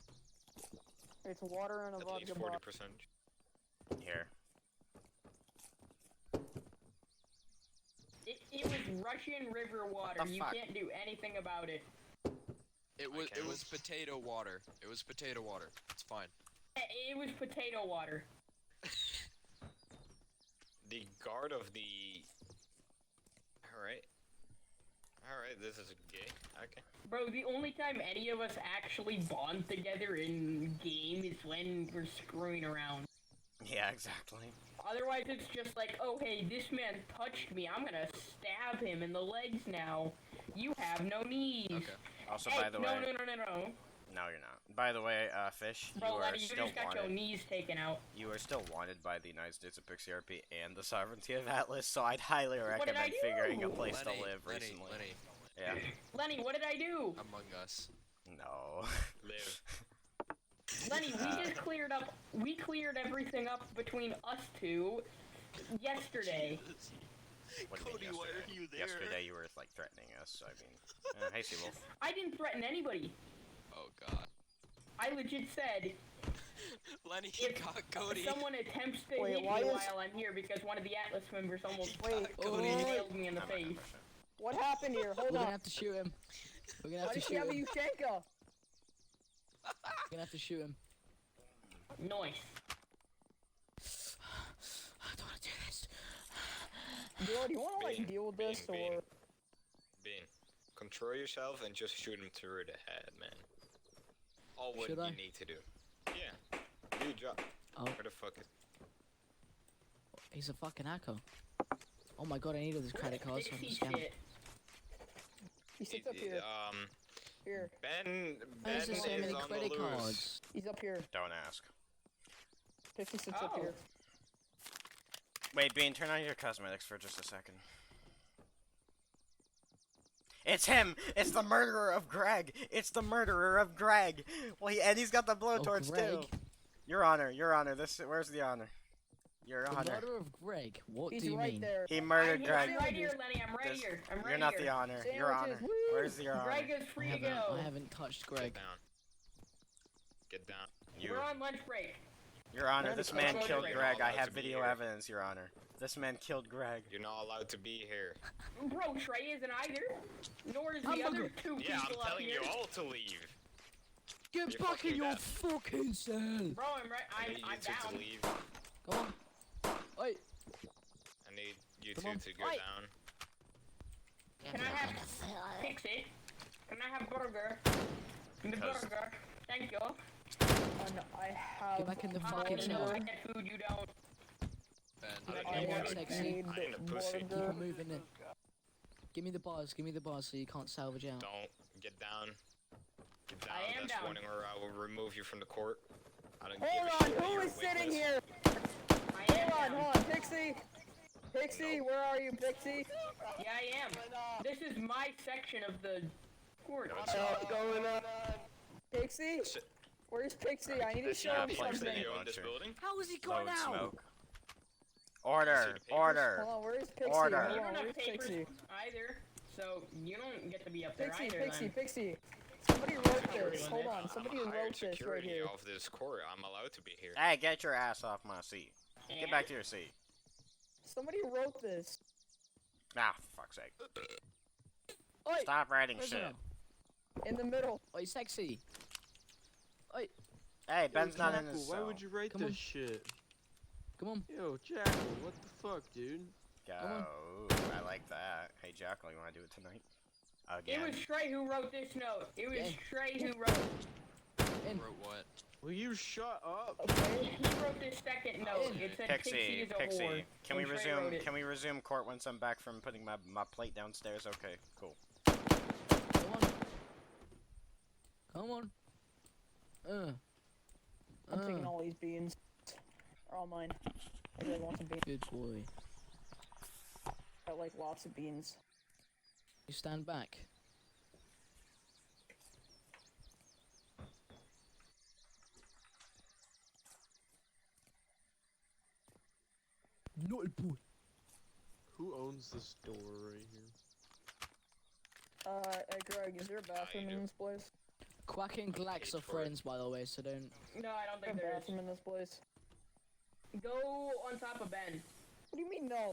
It's water and a
at least
vodka bottle.
40%.
Here.
It was Russian river water.
the
You
fuck?
can't do anything about it.
It was
can't.
potato water. It was potato water. It's fine.
It was potato water.
The guard of the. Alright. Alright, this is gay. Okay.
Bro, the only time any of us actually bond together in game is when we're screwing around.
Yeah, exactly.
Otherwise, it's just like, oh hey, this man touched me. I'm gonna stab him in the legs now. You have no knees.
Okay.
Also,
Hey,
by the
no,
way,
no, no.
no, you're not. By the way, Fish, you
Bro,
are
Lenny, you
still
just got your
wanted.
knees taken out.
You are still wanted by the United States of Pixie RP and the Sovereignty of Atlas, so I'd highly
did I
recommend
do?
figuring a place to
Lenny,
live
Lenny,
recently.
Lenny,
Yeah.
Lenny, what did I do?
Among Us.
No.
Live.
Lenny, we cleared everything up between us two yesterday.
What do you mean
Cody, why
yesterday?
are you there?
Yesterday you were like threatening us, so I mean. Hey, Seawolf.
I didn't threaten anybody.
Oh god.
I legit said,
Lenny
if
got Cody.
someone attempts to
Wait,
hit me
why is-
while I'm here because one of the Atlas members almost
Wait,
Cody.
nailed me in the
I'm not gonna
face.
mention.
what happened here? Hold
We're gonna
on.
have to shoot him. We're gonna have
Why
to
does he
shoot
have a
him.
Ushenko?
We're gonna have to shoot him.
Nice.
I don't wanna do this.
Dude, do you wanna like
Bean,
deal with
Bean,
this
Bean.
or?
Bean, control yourself and just shoot him through the head, man. All what
Should
you
I?
need to do. Yeah. Do your job.
Oh,
Where the fuck is...
he's a fucking hacker. Oh my god, I needed this credit card so I can
Dixie
scam him.
shit.
He sits up here. Here.
Ben
Why is there so
is
many
on
credit
the loose.
cards?
He's up here.
Don't ask.
50 sits up
Oh.
here.
Wait, Bean, turn on your cosmetics for just a second. It's him! It's the murderer of Greg! It's the murderer of Greg! Well, and he's got the blowtorch too!
Greg?
Your Honor, where's the honor? Your
The
Honor.
murder of Greg. What
He's
do you
right
mean?
there.
He murdered
I'm
Greg.
right here, Lenny. I'm right
This-
here. I'm right
You're not
here.
the honor. Your Honor.
Sandwiches, woo!
Where's your honor?
Greg is free to go.
I haven't touched
Get
Greg.
down. Get down.
We're on lunch break.
Your Honor,
Greg
this
is
man
allowed
killed
to be
Greg. I
here.
have video evidence, Your Honor. This man killed Greg.
You're not allowed to be here.
Bro, Trey isn't either. Nor is the
I'm
other
gonna-
two
Yeah,
people
I'm
up
telling
here.
you all to leave.
Get
You're
back
fucking
in your
dead.
fucking cell!
Bro, I'm right.
I need
I'm
you two to
down.
leave.
Go on. Oi,
I need you
Come
two
on.
to go
Oi.
down.
Can I have Pixie? Can I have burger? The burger. Thank you.
And I have.
Get back in the
Oh,
fucking
no,
cell.
I get food, you don't.
Ben,
I
I
don't
want
get
sexy.
made
I ain't a pussy.
Keep
burger.
on moving it. Give me the bars so you can't salvage out.
Don't get down. Get down.
I am
That's
down.
warning or I will remove you from the court. I don't
Hold
give a
on,
shit that
who
you're
is
a
sitting
witness.
here?
I am down.
Hold on, Pixie. Pixie, where are you, Pixie?
Yeah, I am. This is my section of the court.
No, it's
What's going on?
Pixie?
Shit.
Where's Pixie? I need to
That's
show
not
him
a place
something.
video in this building.
How is he going
Load
out?
smoke. Order,
papers?
order.
Hold on, where's Pixie?
Order.
Hold
You
on,
don't have
where's
papers
Pixie?
either, so you don't get to be up there
Pixie,
either
Pixie,
then.
Pixie. Somebody wrote
Security
this.
on
Hold
it.
on, somebody
I'm a hired
wrote this right
security
here.
of this court. I'm allowed to be here.
Hey, get your ass off my seat. Get back to your seat.
Somebody wrote this.
Ah, for fuck's sake.
Oi,
Stop writing
Prisoner.
shit.
in the middle.
Oi, sexy. Oi,
Hey, Ben's not in
Jackal,
his
why
cell.
would you write
Come
this
on.
shit?
come on.
Yo, Jackal, what the fuck, dude?
Go.
Come on.
Ooh, I like that. Hey, Jackal, you want to do it tonight?
It
Again.
was Trey who wrote this note. It was
Yeah.
Trey who wrote.
wrote what?
Will you shut up?
He wrote this second note. It said Pixie
Pixie,
is a whore.
Pixie, can we
and Trey
resume?
wrote it.
Can we resume court once I'm back from putting my plate downstairs? Okay, cool.
Come on. Come on.
I'm taking all these beans. They're all mine. I really want some beans.
Good boy.
I like lots of beans.
You stand back. Naughty boy.
Who owns this door right here?
Hey Greg, is there a bathroom in this place?
Quack and Glax are friends, by the way, so don't.
No, I don't
Is there
think
a
there is.
bathroom in this place?
Go on top of Ben.
What do you mean no?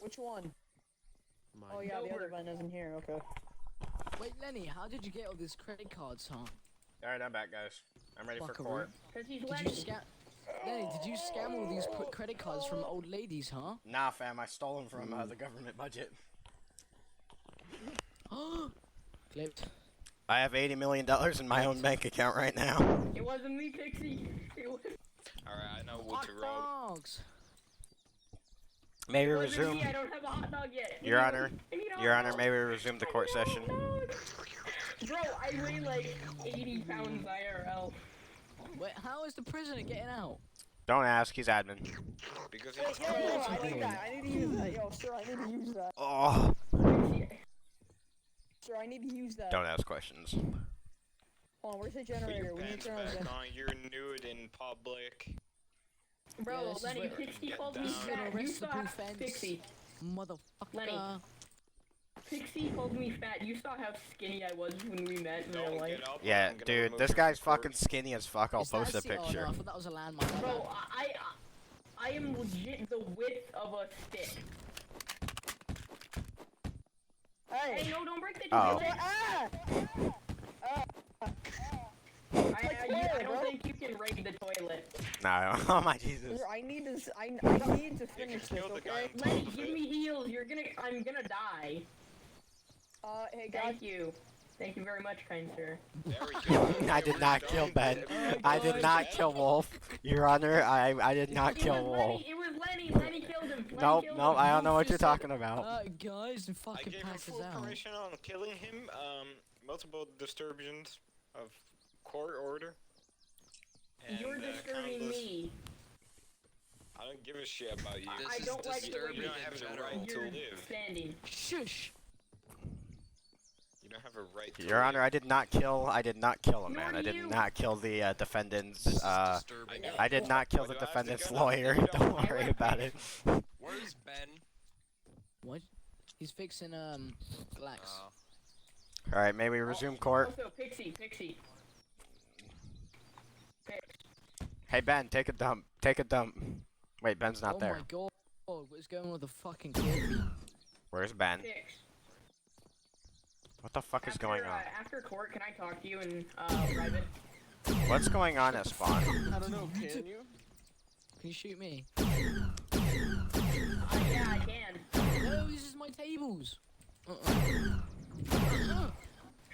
Which one?
Mine.
Oh yeah, the other
Over.
one isn't here, okay.
Wait, Lenny, how did you get all these credit cards, huh?
Alright, I'm back, guys. I'm ready for
Fuckaroo.
court.
Cause he's
Did
Lenny.
you scam? Lenny, did you scam all these credit cards from old ladies, huh?
Nah, fam, I stole them from the government budget.
Clipped.
I have $80 million in my own bank account right now.
It wasn't me, Pixie. It was.
Alright, I know what
Hot
to roll.
dogs.
May we
It wasn't
resume?
me. I don't have a hot dog yet.
Your Honor,
I need a hot
Your Honor,
dog.
may we resume the court
I need a
session?
hot dog. Bro, I weigh like 80 pounds IRL.
Wait, how is the prisoner getting out?
Don't ask, he's admin.
Because
Yo,
it's
I need that. I need to use that. Yo, sir, I need to use that.
Oh,
Sir, I need to use that.
don't ask questions.
Hold on, where's the
put
generator?
your
We need
pants
to turn on the
back
generator.
on. You're nude in public.
Bro,
Yeah, this is
Lenny,
where-
Pixie
Get
called me
down.
fat. You
Arrest the
saw
blue
how
fence.
Pixie.
Motherfucker.
Lenny. Pixie called me fat. You saw how skinny I was when we met in real
Don't
life.
get up.
Yeah,
I'm gonna
dude,
remove
this
you
guy's
from court.
fucking skinny as fuck. I'll
Is that
post a
seal? Oh,
picture.
no, I thought that was a landmine. my
Bro,
bad.
I am legit the width of a stick.
Hey!
Hey, no, don't break the
Oh.
toilet.
Ah!
I don't think you can raid the toilet.
No, oh my Jesus.
Sir, I need to finish this,
kill the guy
okay?
on top
Lenny,
of
give
it.
me heals. I'm gonna die.
Hey guys,
Thank you. Thank you very much, kind sir.
There we go.
I did not kill Ben. I did not kill Wolf. Your Honor, I did not kill Wolf.
It was Lenny. Lenny killed him. Lenny
Nope,
killed
nope,
him.
I don't know what you're
Wolf just said,
talking about.
Guys, and
I
fucking
gave him
passes
full
out.
permission on killing him. Multiple disturbances of court order. And,
You're disturbing
countless-
me.
I don't give a shit about you.
This
I
is
don't like the way
disturbing
You
you
don't
in
have the
general.
right to
You're
live.
standing.
Shush.
You don't have a right to
Your Honor,
live.
I did not kill a man.
Nor
I
do
did
you.
not kill the defendant's,
This is disturbing.
I did not kill
Why
the
do I have to
defendant's
get up?
lawyer.
You
Don't
don't.
worry about it.
Where's Ben?
What? He's fixing, Glax.
Alright, may we resume court?
Also, Pixie.
Hey Ben, take a dump. Take a dump. Wait, Ben's not
Oh
there.
my god. What's going on with the fucking kid?
Where's Ben?
Pix.
What the fuck is going on?
After court, can I talk to you in private?
What's going on at spawn?
I don't know, can you?
Can you shoot me?
Yeah, I can.
No, this is my tables.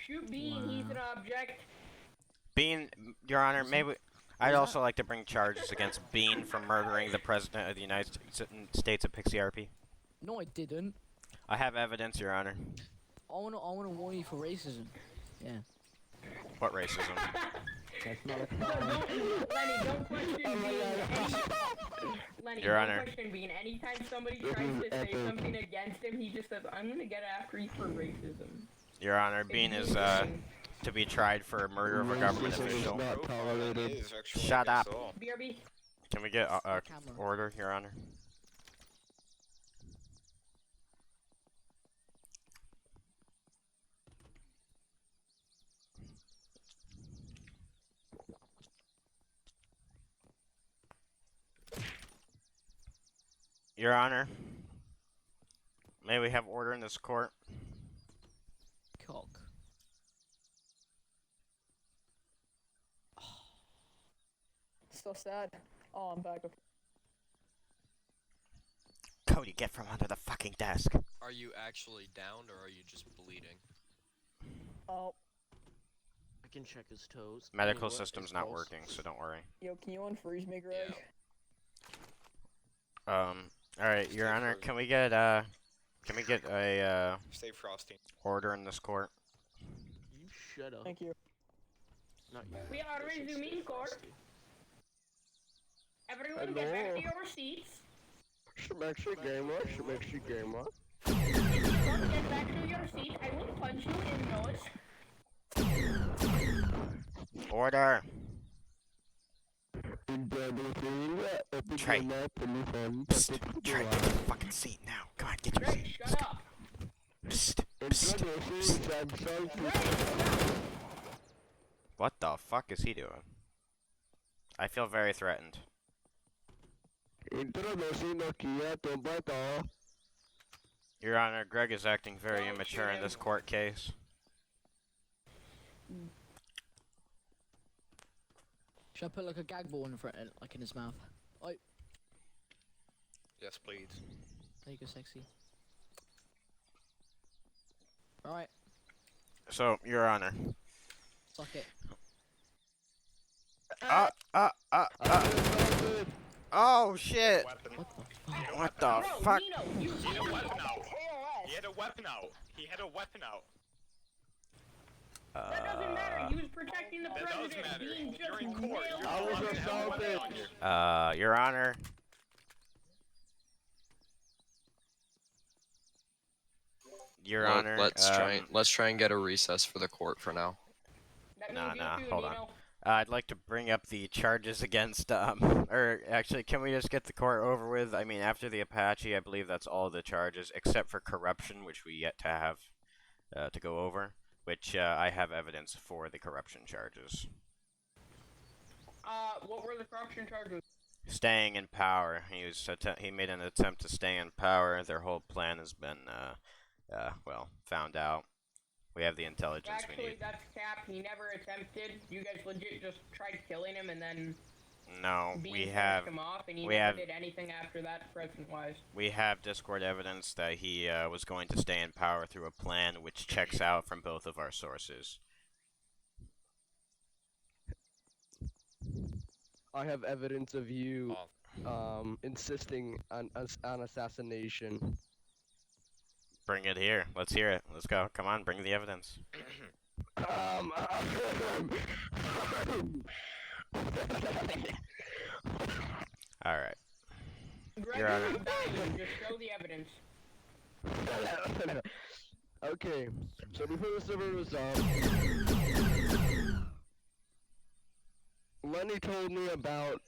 Shoot Bean, he's an object.
Bean, Your Honor, maybe I'd also like to bring charges against Bean for murdering the President of the United States of Pixy RP.
No, I didn't.
I have evidence, Your Honor.
I wanna warn you for racism. Yeah.
What racism?
That's not a
Lenny, don't question Bean. Lenny,
Your
don't
Honor.
question Bean. Anytime somebody tries to say something against him, he just says, I'm gonna get after you for racism.
Your Honor, Bean is to be tried for murder of a government official. Shut up.
BRB.
Can we get
Camera.
order, Your Honor? Your Honor, may we have order in this court?
Cock.
So sad. Oh, I'm back. Okay.
Cody, get from under the fucking desk.
Are you actually downed or are you just bleeding?
Oh,
I can check his toes.
Medical
His
system's not
pulse.
working, so don't worry.
yo, can you unfreeze me, Greg?
Alright, Your Honor, can we get a
Stay frosty.
order in this court?
You shut up.
Thank you.
Not you.
We are resuming court. Everyone get back to your seats.
Shmexy gamer, Shmexy gamer.
Everyone get back to your seat. I will punch you in nose.
Order! Trey. Psst, Trey, get the fucking seat now. Come on, get your
Greg,
seat.
shut up.
Psst, psst. What the fuck is he doing? I feel very threatened. Your Honor, Greg is acting very
Don't
immature
shoot
in this
him.
court case.
Should I put like a gag ball in front, like in his mouth? Oi,
Yes, please.
there you go, sexy. Alright,
So, Your Honor.
suck it.
Oh shit!
Weapon.
What the fuck?
What the
Bro,
fuck?
Nino, you
He had a weapon out.
KOS.
He had a weapon out. He had a weapon out.
That doesn't matter. He was protecting the
That does
president.
matter.
Being just
You're in court.
nailed
You're
on
allowed
the
to have a weapon
ground.
on you.
Your Honor. Your Honor.
Let's try and get a recess for the court for now.
That
Nah,
means you
nah,
too,
hold on.
Nino.
I'd like to bring up the charges against, or actually, can we just get the court over with? I mean, after the Apache, I believe that's all the charges, except for corruption, which we yet to have, to go over, which, I have evidence for the corruption charges.
What were the corruption charges?
Staying in power. He made an attempt to stay in power. Their whole plan has been, well, found out. We have the intelligence we
Actually,
need.
that's cap. He never attempted. You guys legit just tried killing him and then
No,
Bean
we
finished
have
him off, and he
we
never
have-
did anything after that, president-wise.
we have Discord evidence that he was going to stay in power through a plan which checks out from both of our sources.
I have evidence of you insisting on assassination.
Bring it here. Let's hear it. Let's go. Come on, bring the evidence. All right.
Greg,
Your Honor.
I'm dying. Just show the evidence.
Okay, so before the server was up, Lenny told me about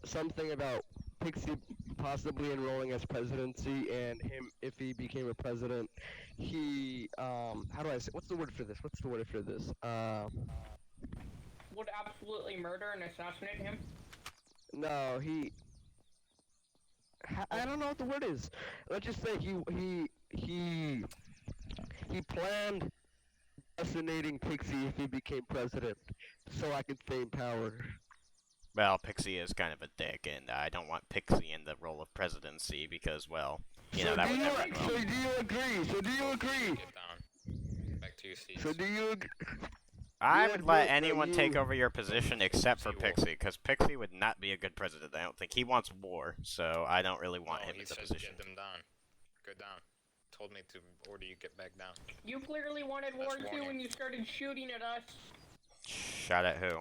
something about Pixie possibly enrolling as presidency, and him if he became a president, he how do I say? What's the word for this?
Would absolutely murder and assassinate him.
No, I don't know what the word is. Let's just say he planned assassinating Pixie if he became president, so I could stay in power.
Well, Pixie is kind of a dick, and I don't want Pixie in the role of presidency because, well, you know, that would never end well.
So do you agree? So do you agree?
Get down. Back to your seats.
So do you agree?
I
You
would
admit
let
that
anyone take
you-
over your position except for
Wolf.
Pixie, because Pixie would not be a good president. I don't think he wants war, so I don't really want him
he
in the
said
position.
get them down. Go down. Told me to order you get back down.
You clearly wanted war
That's
too
warning.
when you started shooting at us.
Shot at who?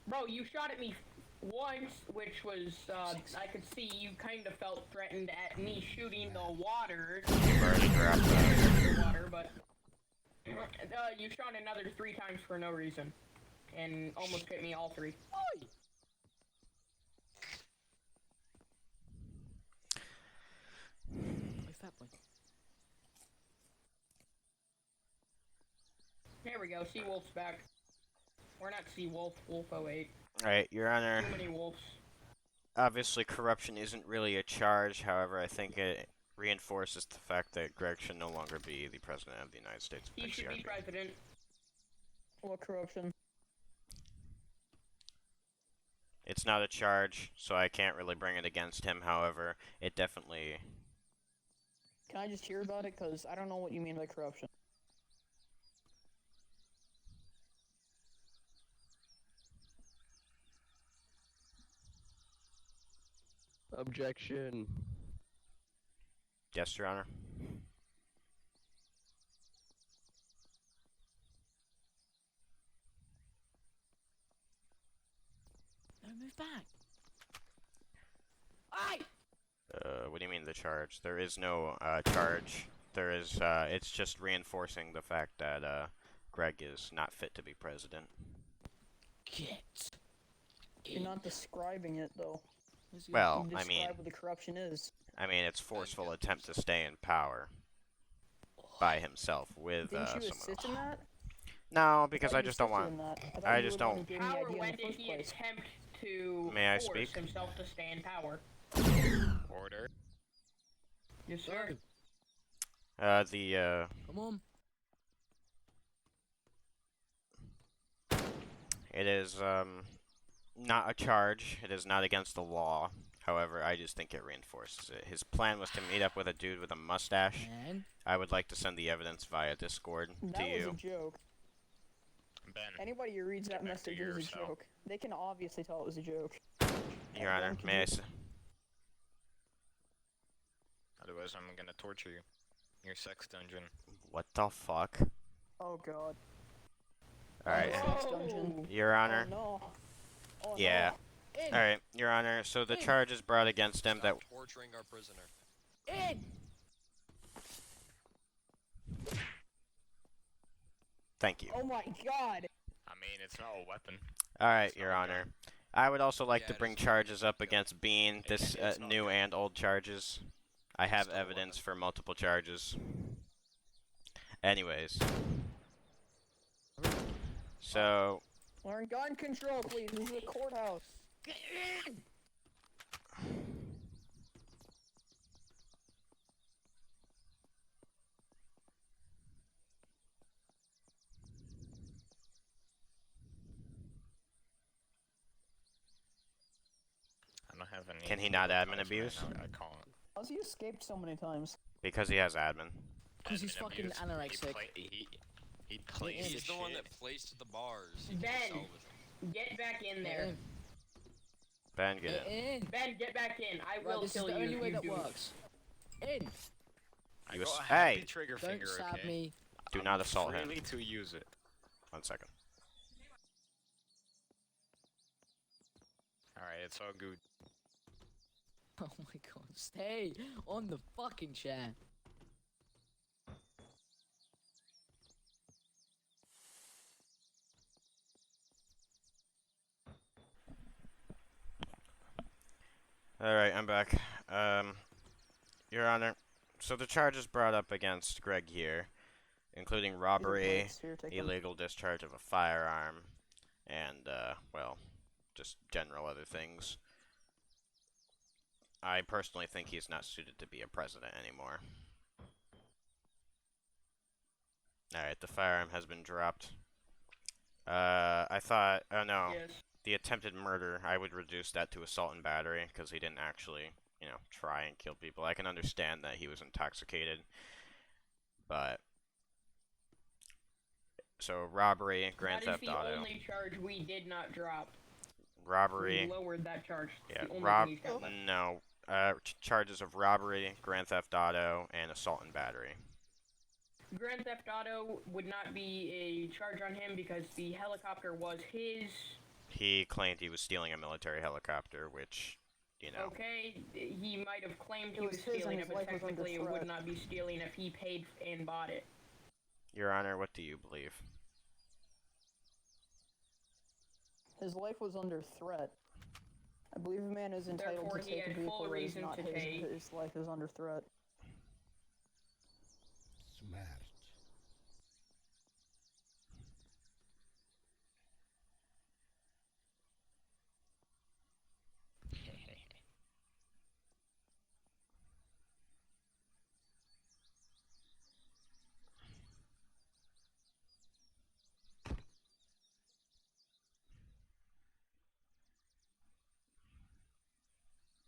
Bro, you shot at me once, which was, I could see you kind of felt threatened at me shooting the water.
You've already dropped that.
Water, but you shot another 3 times for no reason, and almost hit me all 3.
My fat boy.
There we go. Seawolf's back. We're not Seawolf. Wolf 08.
Alright, Your Honor.
Too many wolves.
Obviously, corruption isn't really a charge. However, I think it reinforces the fact that Greg should no longer be the president of the United States.
He should be president.
What corruption?
It's not a charge, so I can't really bring it against him. However, it definitely...
Can I just hear about it? Because I don't know what you mean by corruption.
Objection.
Yes, Your Honor.
No, move back. Aye!
What do you mean the charge? There is no charge. There is. It's just reinforcing the fact that Greg is not fit to be president.
Get.
You're not describing it, though.
Well,
You
I
describe
mean,
what the corruption is.
it's forceful attempt to stay in power by himself with
Didn't you
someone
assist
else.
in that?
No, because
thought
I
you
just don't
assisted
want.
in that. thought
I
you
just
were the one
don't-
who gave me the
Power,
idea in
when
the
did
first
he
place.
attempt to
May I
force
speak?
himself to stay in power?
Order.
Yes, sir.
Come on.
It is not a charge. It is not against the law. However, I just think it reinforces it. His plan was to meet up with a dude with a mustache.
And
I would like to send the evidence via Discord
That
to
was
you.
a joke.
Ben.
Anybody who reads that
Get back to
message is a
yourself.
joke. They can obviously tell it was a joke.
Your Honor,
Ben, could
may I?
you-
Otherwise, I'm gonna torture you. Your sex dungeon.
What the fuck?
Oh god.
Alright,
Sex dungeon.
Your Honor.
Oh no. Oh,
Yeah.
no.
in.
Alright, Your Honor. So the charge is brought against him that.
Stop torturing our prisoner.
In.
Thank you.
Oh my god.
I mean, it's not a weapon.
Alright,
It's
Your
not a
Honor.
gun.
I would also like
Yeah,
to
it
bring
is not a
charges up
gun.
against Bean. This
It's not a
new
gun.
and old charges. I have
It's not a
evidence
weapon.
for multiple charges. Anyways. So,
Learn gun control, please. This is a courthouse.
Get in.
I don't have any.
Can he not admin
punishment
abuse?
right now, I can't.
How's he escaped so many times?
because he has admin.
'Cause he's
Admin
fucking
abuse.
anorexic.
He plays
He's the one that
shit.
placed the bars. He can
Ben.
salvage them.
Get back in
Get
there.
in.
Ben, get
Get
in.
in.
Ben, get back in. I
Right,
will
this is
kill
the
you
only
if
way
you
that
do.
works. In.
I
You
got
was-
a happy
hey!
trigger
Don't
finger,
stab
okay?
me.
Do
I'm
not assault him.
free to use it.
1 second.
Alright, it's all good.
Oh my god, stay on the fucking chair.
Alright, I'm back. Your Honor, so the charges brought up against Greg here, including robbery,
Bullets. Here, take 'em.
illegal discharge of a firearm, and, well, just general other things. I personally think he's not suited to be a president anymore. Alright, the firearm has been dropped. I thought, oh no,
Yes.
the attempted murder, I would reduce that to assault and battery, because he didn't actually, you know, try and kill people. I can understand that he was intoxicated, but... So, robbery, Grand
That is
Theft
the
Auto.
only charge we did not drop. We
Robbery,
lowered that charge. It's
yeah,
the only thing he's got left.
no, charges of robbery, Grand Theft Auto, and assault and battery.
Grand Theft Auto would not be a charge on him because the helicopter was his.
He claimed he was stealing a military helicopter, which, you know.
Okay, he might have claimed he
It
was
was his
stealing
and
it,
his
but
life was under
technically it would
threat.
not be stealing if he paid and bought it.
Your Honor, what do you believe?
His life was under threat. I believe a man is entitled
Therefore,
to
he
take a
had
vehicle
full
that is
reason
not
to
his.
take.
His life is under threat.
Smart.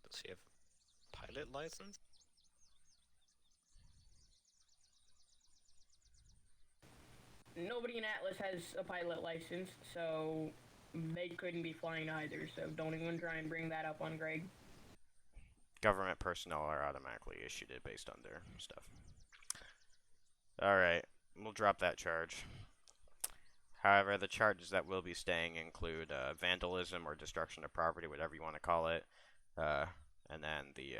Does he have a pilot license?
Nobody in Atlas has a pilot license, so they couldn't be flying either, so don't even try and bring that up on Greg.
Government personnel are automatically issued it based on their stuff. Alright, we'll drop that charge. However, the charges that will be staying include vandalism or destruction of property, whatever you want to call it, and then the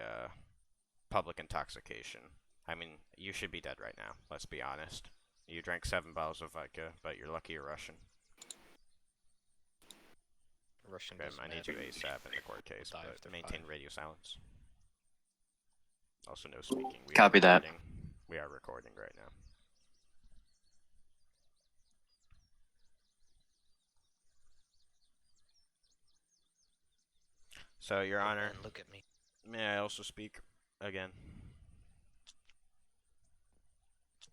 public intoxication. I mean, you should be dead right now, let's be honest. You drank 7 bottles of vodka, but you're lucky you're Russian.
Russian
Grim,
doesn't
I need you
matter.
ASAP in the court case,
Die if
but
they're
maintain
five.
radio silence. Also, no speaking. We
Copy
are
that.
recording. We are recording right now. So, Your Honor,
Look at me.
may I also speak again?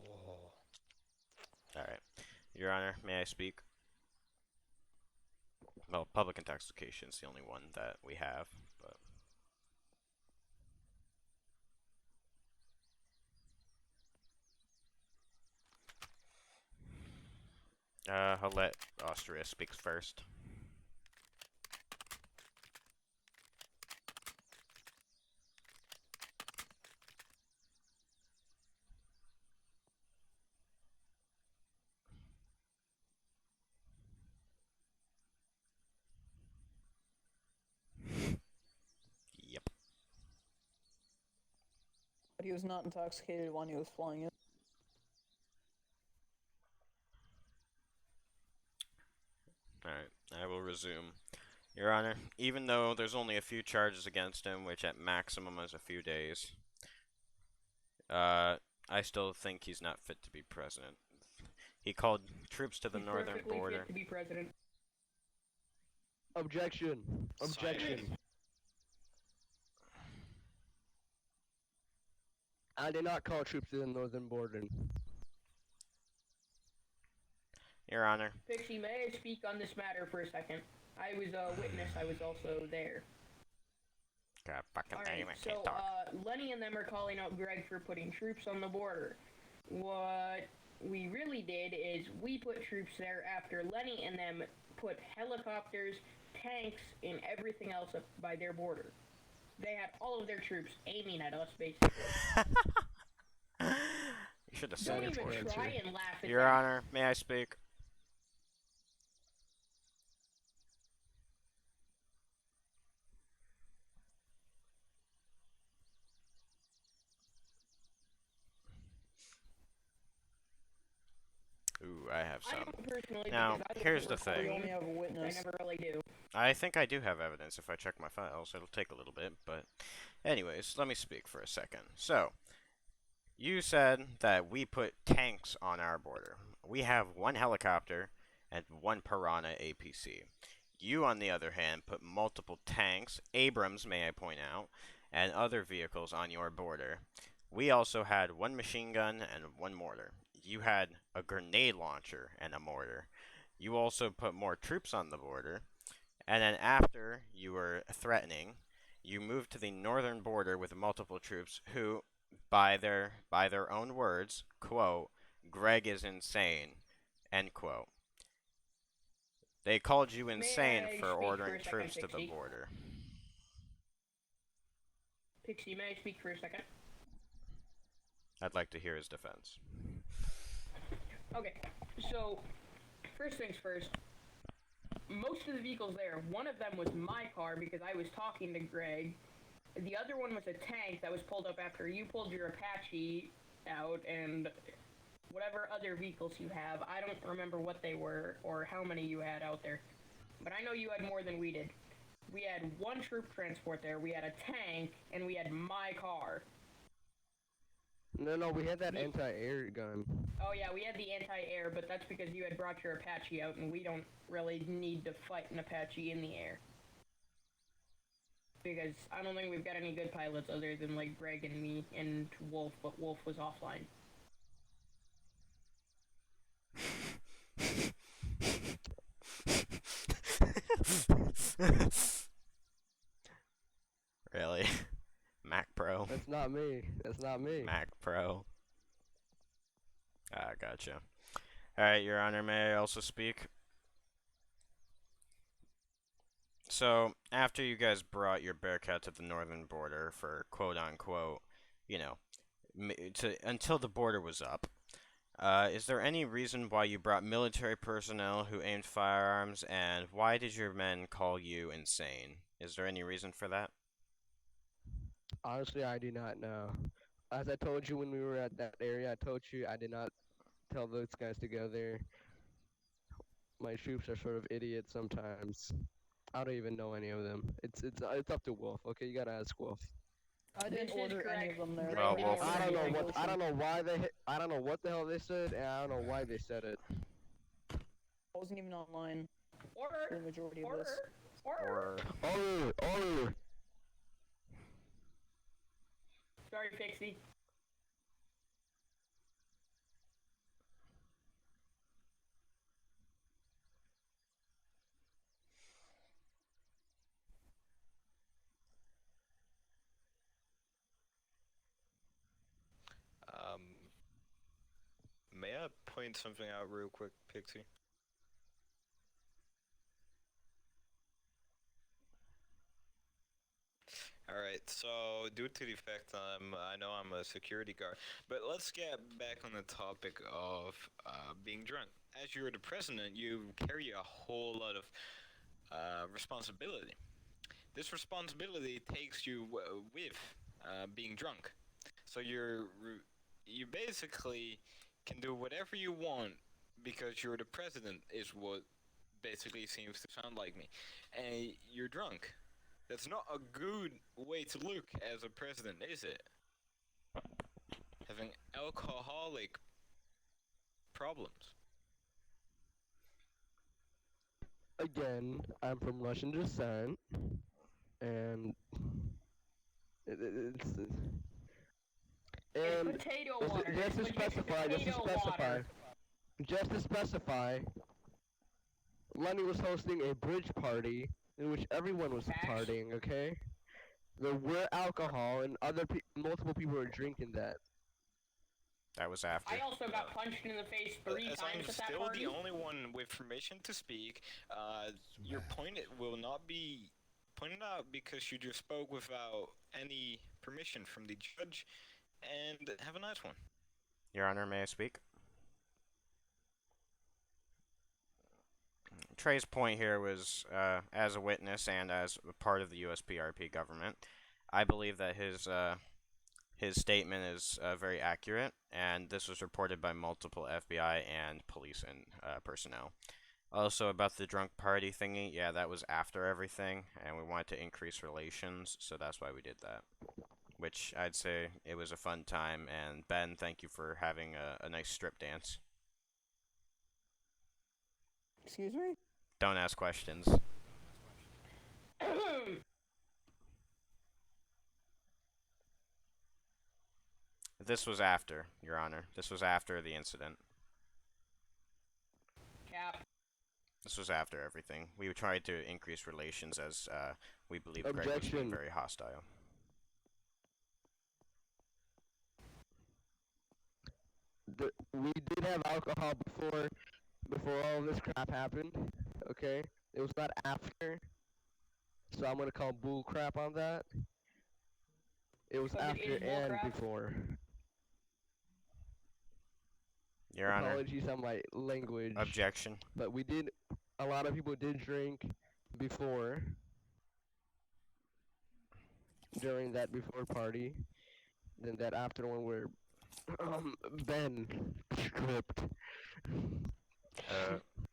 Oh.
Alright. Your Honor, may I speak? Well, public intoxication is the only one that we have, but... I'll let Austria speak first. Yep.
But he was not intoxicated when he was flying it.
Alright, I will resume. Your Honor, even though there's only a few charges against him, which at maximum is a few days, I still think he's not fit to be president. He called troops to the
He's
northern
perfectly
border.
fit to be president.
Objection. Objection.
Silence.
I did not call troops to the northern border.
Your Honor,
Pixie, may I speak on this matter for a second? I was a witness, I was also there.
God fucking
Alright,
damn, I
so,
can't talk.
Lenny and them are calling out Greg for putting troops on the border. What we really did is we put troops there after Lenny and them put helicopters, tanks, and everything else up by their border. They had all of their troops aiming at us, basically.
You should have said
Don't
it.
even try and laugh at
Your
that.
Honor, may I speak? Ooh, I have
I
some.
don't personally,
Now,
because I
here's
wasn't
the
We
thing.
only
recording.
have a
I
witness.
never really do.
I think I do have evidence if I check my files. It'll take a little bit, but anyways, let me speak for a second. So, you said that we put tanks on our border. We have one helicopter and one Piranha APC. You, on the other hand, put multiple tanks, Abrams, may I point out, and other vehicles on your border. We also had one machine gun and one mortar. You had a grenade launcher and a mortar. you also put more troops on the border, and then after you were threatening, you moved to the northern border with multiple troops who, by their own words, quote, Greg is insane, end quote. They called you insane
I
for
speak for
ordering
a second,
troops to the
Pixie?
border.
Pixie, may I speak for a second?
I'd like to hear his defense.
Okay, so first things first. Most of the vehicles there, one of them was my car because I was talking to Greg. The other one was a tank that was pulled up after you pulled your Apache out, and whatever other vehicles you have. I don't remember what they were or how many you had out there, but I know you had more than we did. We had one troop transport there, we had a tank, and we had my car.
No, we had that anti-air gun.
Oh yeah, we had the anti-air, but that's because you had brought your Apache out, and we don't really need to fight an Apache in the air. Because I don't think we've got any good pilots other than like Greg and me and Wolf, but Wolf was offline.
Really? Mac Pro?
That's not me. That's not me.
Mac Pro. Ah, gotcha. Alright, Your Honor, may I also speak? So, after you guys brought your Bearcat to the northern border for quote-unquote, you know, until the border was up, is there any reason why you brought military personnel who aimed firearms, and why did your men call you insane? Is there any reason for that?
Honestly, I do not know. As I told you when we were at that area, I told you I did not tell those guys to go there. My troops are sort of idiots sometimes. I don't even know any of them. It's up to Wolf. Okay, you gotta ask Wolf.
I didn't
This is
order any of
correct.
them there.
Well,
They
Wolf-
were
I don't know
negotiating.
what I don't know why they hit, I don't know what the hell they said, and I don't know why they said it.
I wasn't even online for the
Order!
majority of
Order!
this.
Order!
Order!
Sorry, Pixie.
May I point something out real quick, Pixie? Alright, so due to the fact I know I'm a security guard, but let's get back on the topic of being drunk. As you're the president, you carry a whole lot of responsibility. This responsibility takes you with being drunk. So you basically can do whatever you want because you're the president, is what basically seems to sound like me. And you're drunk. That's not a good way to look as a president, is it? Having alcoholic problems.
Again, I'm from Russian descent, and it's
It's
and
potato
just
water.
to
It's legit potato water.
just to specify, Lenny was hosting a bridge party in which everyone was
Facts.
partying. Okay, there were alcohol, and multiple people were drinking that.
That was after.
I also got punched in the face 3
As I'm
times at that
still
party.
the only one with permission to speak, your point will not be pointed out because you just spoke without any permission from the judge. And have a nice one.
Your Honor, may I speak? Trey's point here was, as a witness and as a part of the USPRP government, I believe that his statement is very accurate, and this was reported by multiple FBI and police and personnel. Also, about the drunk party thingy, yeah, that was after everything, and we wanted to increase relations, so that's why we did that. Which I'd say it was a fun time, and Ben, thank you for having a nice strip dance.
Excuse me?
Don't ask questions. This was after, Your Honor. This was after the incident.
Cap.
This was after everything. We tried to increase relations as we believe Greg was being
Objection.
very hostile.
We did have alcohol before all this crap happened. Okay, it was not after. So I'm gonna call bull crap on that. It was
So it
after
is bull
and
crap?
before.
Your Honor.
Apologies on my language.
Objection.
But a lot of people did drink before, during that before party. Then that after one where, Ben stripped.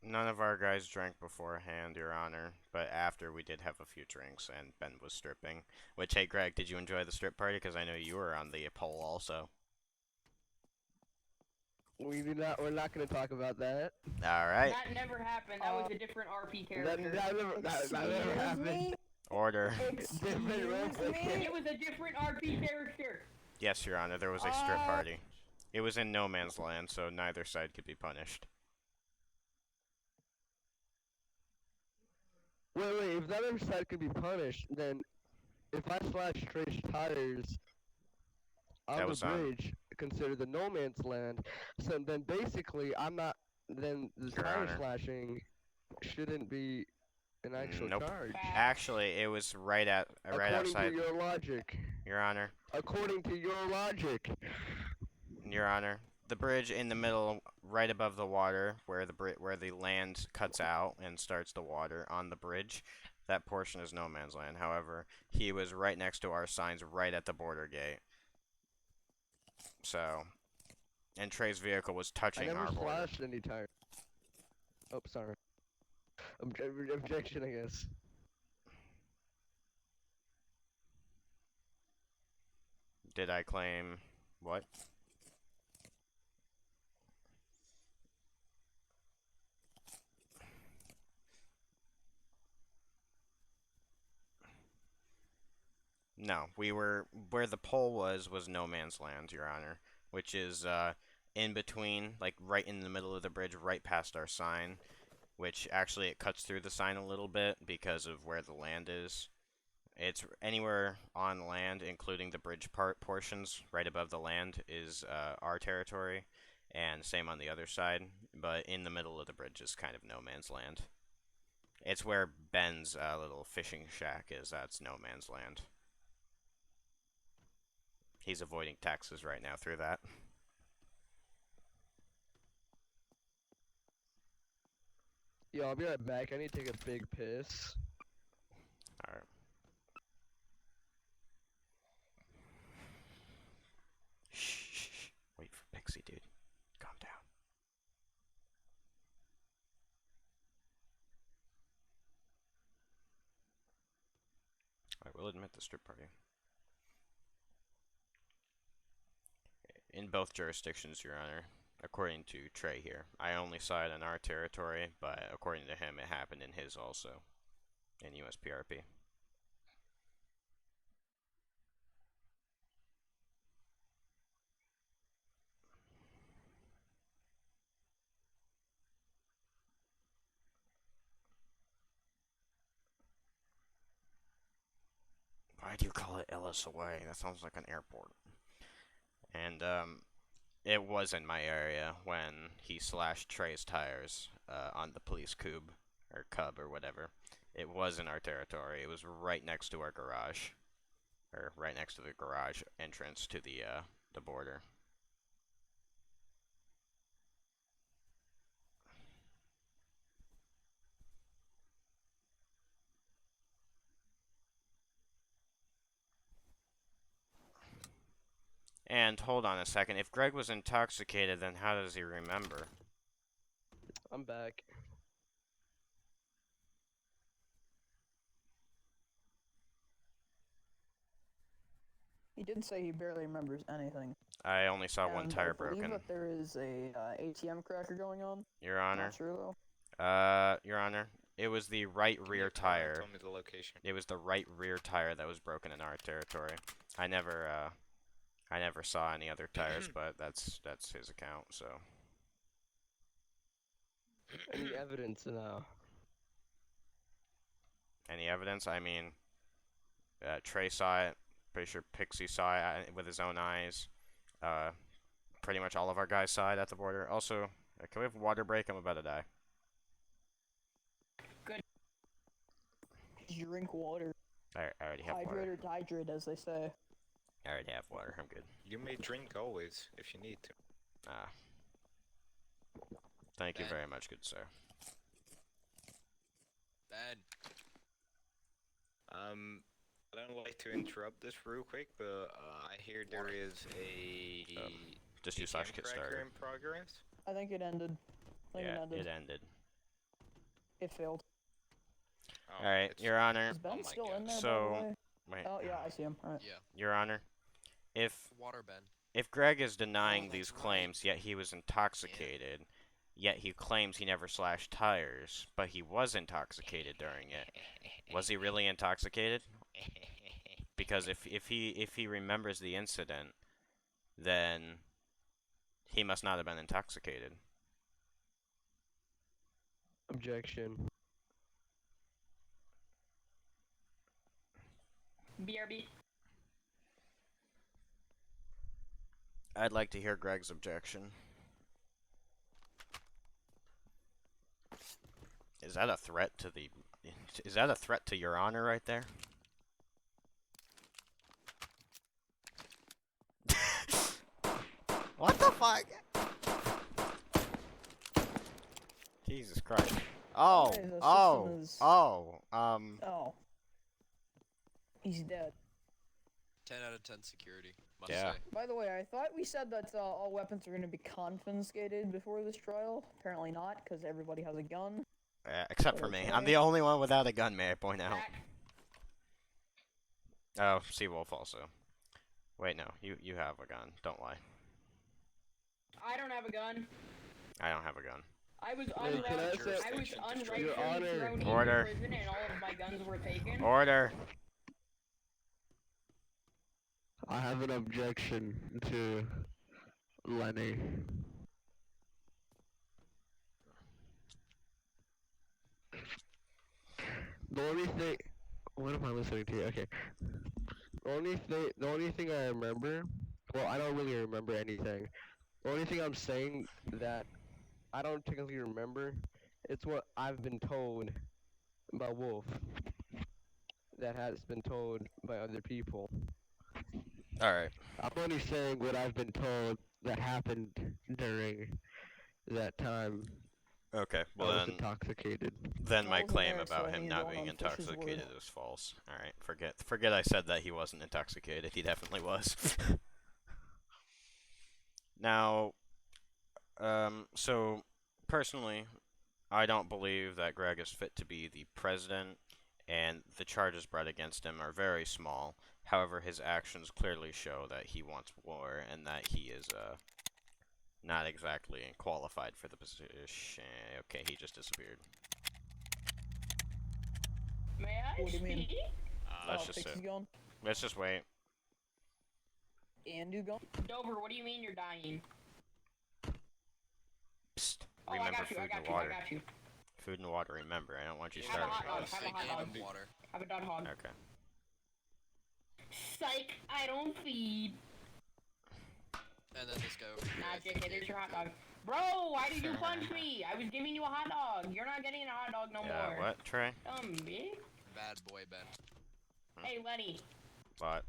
None of our guys drank beforehand, Your Honor, but after we did have a few drinks and Ben was stripping. Which, hey Greg, did you enjoy the strip party? Because I know you were on the poll also.
We're not gonna talk about that.
Alright.
That never happened. That was a different RP
That
character.
never happened.
Order.
Different roleplay.
It was a different RP character.
Yes, Your Honor, there was a strip party. It was in no man's land, so neither side could be punished.
Wait, if neither side could be punished, then if I slash Trey's tires on
That
the
was
bridge, considered the no man's land, so then basically I'm not, then the
Your
tire
Honor.
slashing shouldn't be an actual
Nope.
charge.
Actually, it was right
According
outside.
to your logic.
Your Honor.
According to your logic.
Your Honor. The bridge in the middle, right above the water, where the land cuts out and starts the water on the bridge, that portion is no man's land. However, he was right next to our signs, right at the border gate. So, and Trey's vehicle was touching
I never
our border.
slashed any tire. Oh, sorry. Objection, I guess.
Did I claim what? No, we were where the pole was no man's land, Your Honor, which is in between, like right in the middle of the bridge, right past our sign, which actually it cuts through the sign a little bit because of where the land is. It's anywhere on land, including the bridge portions right above the land, is our territory, and same on the other side. But in the middle of the bridge is kind of no man's land. It's where Ben's little fishing shack is. That's no man's land. He's avoiding taxes right now through that.
Yo, I'll be right back. I need to take a big piss.
Alright. Shh. Wait for Pixie, dude. Calm down. I will admit the strip party. In both jurisdictions, Your Honor, according to Trey here. I only saw it in our territory, but according to him, it happened in his also, in USPRP. Why do you call it LSOA? That sounds like an airport. And, it was in my area when he slashed Trey's tires on the police cub or whatever. It was in our territory. It was right next to our garage, or right next to the garage entrance to the border. And hold on a second. If Greg was intoxicated, then how does he remember?
I'm back.
He did say he barely remembers anything.
I only saw one tire
I believe
broken.
that there is a ATM cracker going on.
Your Honor.
Not sure though.
Your Honor. It was the right rear tire.
Tell me the location.
It was the right rear tire that was broken in our territory. I never saw any other tires, but that's his account, so.
Any evidence now?
Any evidence? I mean, Trey saw it. Pretty sure Pixie saw it with his own eyes. Pretty much all of our guys saw it at the border. Also, can we have a water break? I'm about to die.
Drink water.
I already have
Hydrate
water.
or dehydrate, as they say.
I already have water. I'm good.
You may drink always if you need to.
Ah. Thank you
Ben.
very much, good sir.
Ben.
I don't like to interrupt this real quick, but I hear there is a
Just use
ATM
slash get
cracker
started.
in progress.
I think it ended. I think
Yeah,
it ended.
it ended.
It failed.
Oh,
Alright,
it's-
Your Honor.
Is Ben
my
still
God.
in there, by
So-
the way?
Wait.
Oh, yeah, I see him. Alright.
Yeah.
Your Honor. If
Water, Ben.
Greg is denying
Oh,
these
that's right.
claims, yet he was intoxicated, yet he claims he never slashed tires, but he was intoxicated during it. Was he really intoxicated? Because if he remembers the incident, then he must not have been intoxicated.
Objection.
BRB.
I'd like to hear Greg's objection. Is that a threat to the... Is that a threat to Your Honor right there? What the fuck? Jesus Christ. Oh,
Okay, the system
oh,
is-
oh,
Oh. He's dead.
10 out of 10 security. Must
Yeah.
say.
By the way, I thought we said that all weapons are going to be confiscated before this trial. Apparently not, because everybody has a gun.
except for me. I'm
Okay.
the only one without a gun, may I point out.
Back.
Oh, Seawolf also. Wait, no, you have a gun. Don't lie.
I don't have a gun.
I don't have a gun.
I was
Wait, can I say-
unrightfully
Your Honor.
thrown into
Order.
prison and all of my guns were taken.
Order.
I have an objection to Lenny. The only thing, what am I listening to? Okay. The only thing I remember, well, I don't really remember anything. The only thing I'm saying that I don't technically remember, it's what I've been told by Wolf. That has been told by other people.
Alright.
I'm only saying what I've been told that happened during that time.
Okay,
I
well
was
then,
intoxicated.
my
wasn't
claim
there, so
about
I
him
need
not
to
being
go on Fish's word.
intoxicated is false. Alright, forget I said that he wasn't intoxicated. He definitely was. Now, so, personally, I don't believe that Greg is fit to be the president, and the charges brought against him are very small. However, his actions clearly show that he wants war, and that he is, not exactly qualified for the position. Okay, he just disappeared.
May I
What do you mean?
speak?
Let's
Oh,
just
Pixie's
sit.
gone.
Let's just wait.
And you gone?
Dover, what do you mean you're dying?
Psst.
Oh, I
Remember
got you,
food
I got
and
you,
water.
I got you.
Food and water, remember. I don't want you
Have a
starving.
hot dog,
guys.
have a
Big
hot
game
dog.
of water.
Have a dog hog.
Okay.
Psych, I don't feed.
And then this guy over here. I
Magic,
think
it is
he
your hot
should
dog. Bro, why did you punch me? I was giving you a hot dog. You're not getting a hot dog no
Yeah,
more.
what, Trey?
Bitch.
do. Bad boy, Ben.
Hey, Lenny.
What?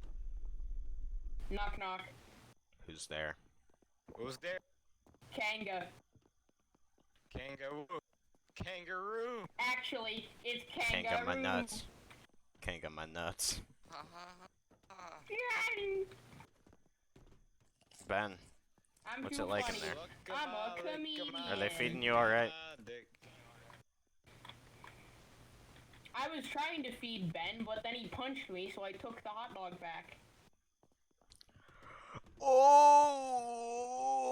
Knock knock.
Who's there?
Who's there?
Kanga.
Kangaroo. Kangaroo.
Actually, it's
Can't
kangaroo.
get my nuts. Can't get my nuts.
Ha ha ha ha.
Yeah.
Ben,
I'm
What's
too
it like in
funny.
there?
I'm a comedian.
Are they feeding you alright?
I was trying to feed Ben, but then he punched me, so I took the hot dog back.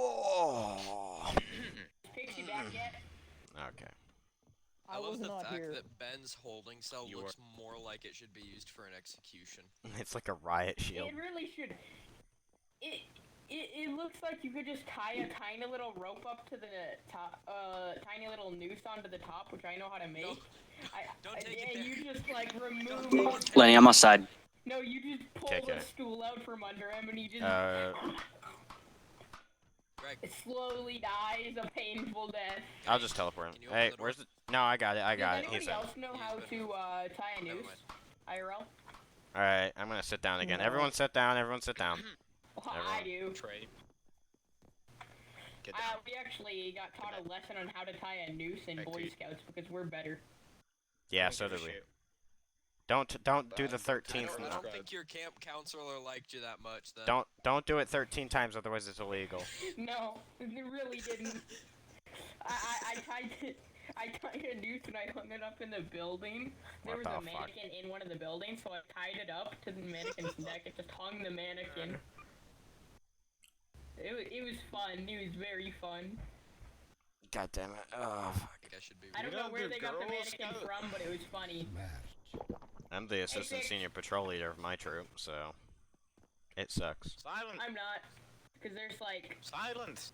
Oh!
Is Pixie back yet?
Okay.
I
love
was
the
not
fact
here.
that Ben's holding cell
You
looks more like it should be used for an execution.
It's like a riot shield.
It really should. It looks like you could just tie a tiny little rope up to the top, tiny little noose onto the top, which I know how to make.
Don't take it
yeah,
there.
you just like remove.
Lenny, I'm outside.
No, you just pull
Okay.
the stool out from under him, and he just
Greg,
slowly dies a painful death.
I'll just teleport him.
Can you open
Hey,
the door?
where's the? No, I got it. I got
Does
it. He's
anybody
in.
else know
He's
how
been-
to tie a
Never
noose?
mind.
IRL?
All right, I'm gonna sit down again.
No.
Everyone sit down. Everyone sit down.
Well, I do.
Trey. Get down.
We actually got taught a lesson on how to tie a noose in
Back to
Boy
you.
Scouts because we're better.
Yeah,
Don't
so
give a
did we.
shit.
Don't do the
I
13th.
I
don't-
don't think your camp counselor liked you that much. Then.
Don't do it 13 times, otherwise it's illegal.
No, it really didn't. I tied a noose and I hung it up in the building. There
What
was
the
a
fuck?
mannequin in one of the buildings, so I tied it up to the mannequin's neck and just hung the mannequin. It was fun. It was very fun.
God damn it. Oh,
I think I should be.
I don't
You
know
know
where
the
they got the
Girl
mannequin
Scout?
from, but it was funny.
I'm the assistant
Fix.
senior patrol leader of my troop, so it sucks.
Silence.
I'm not, because there's like
Silence.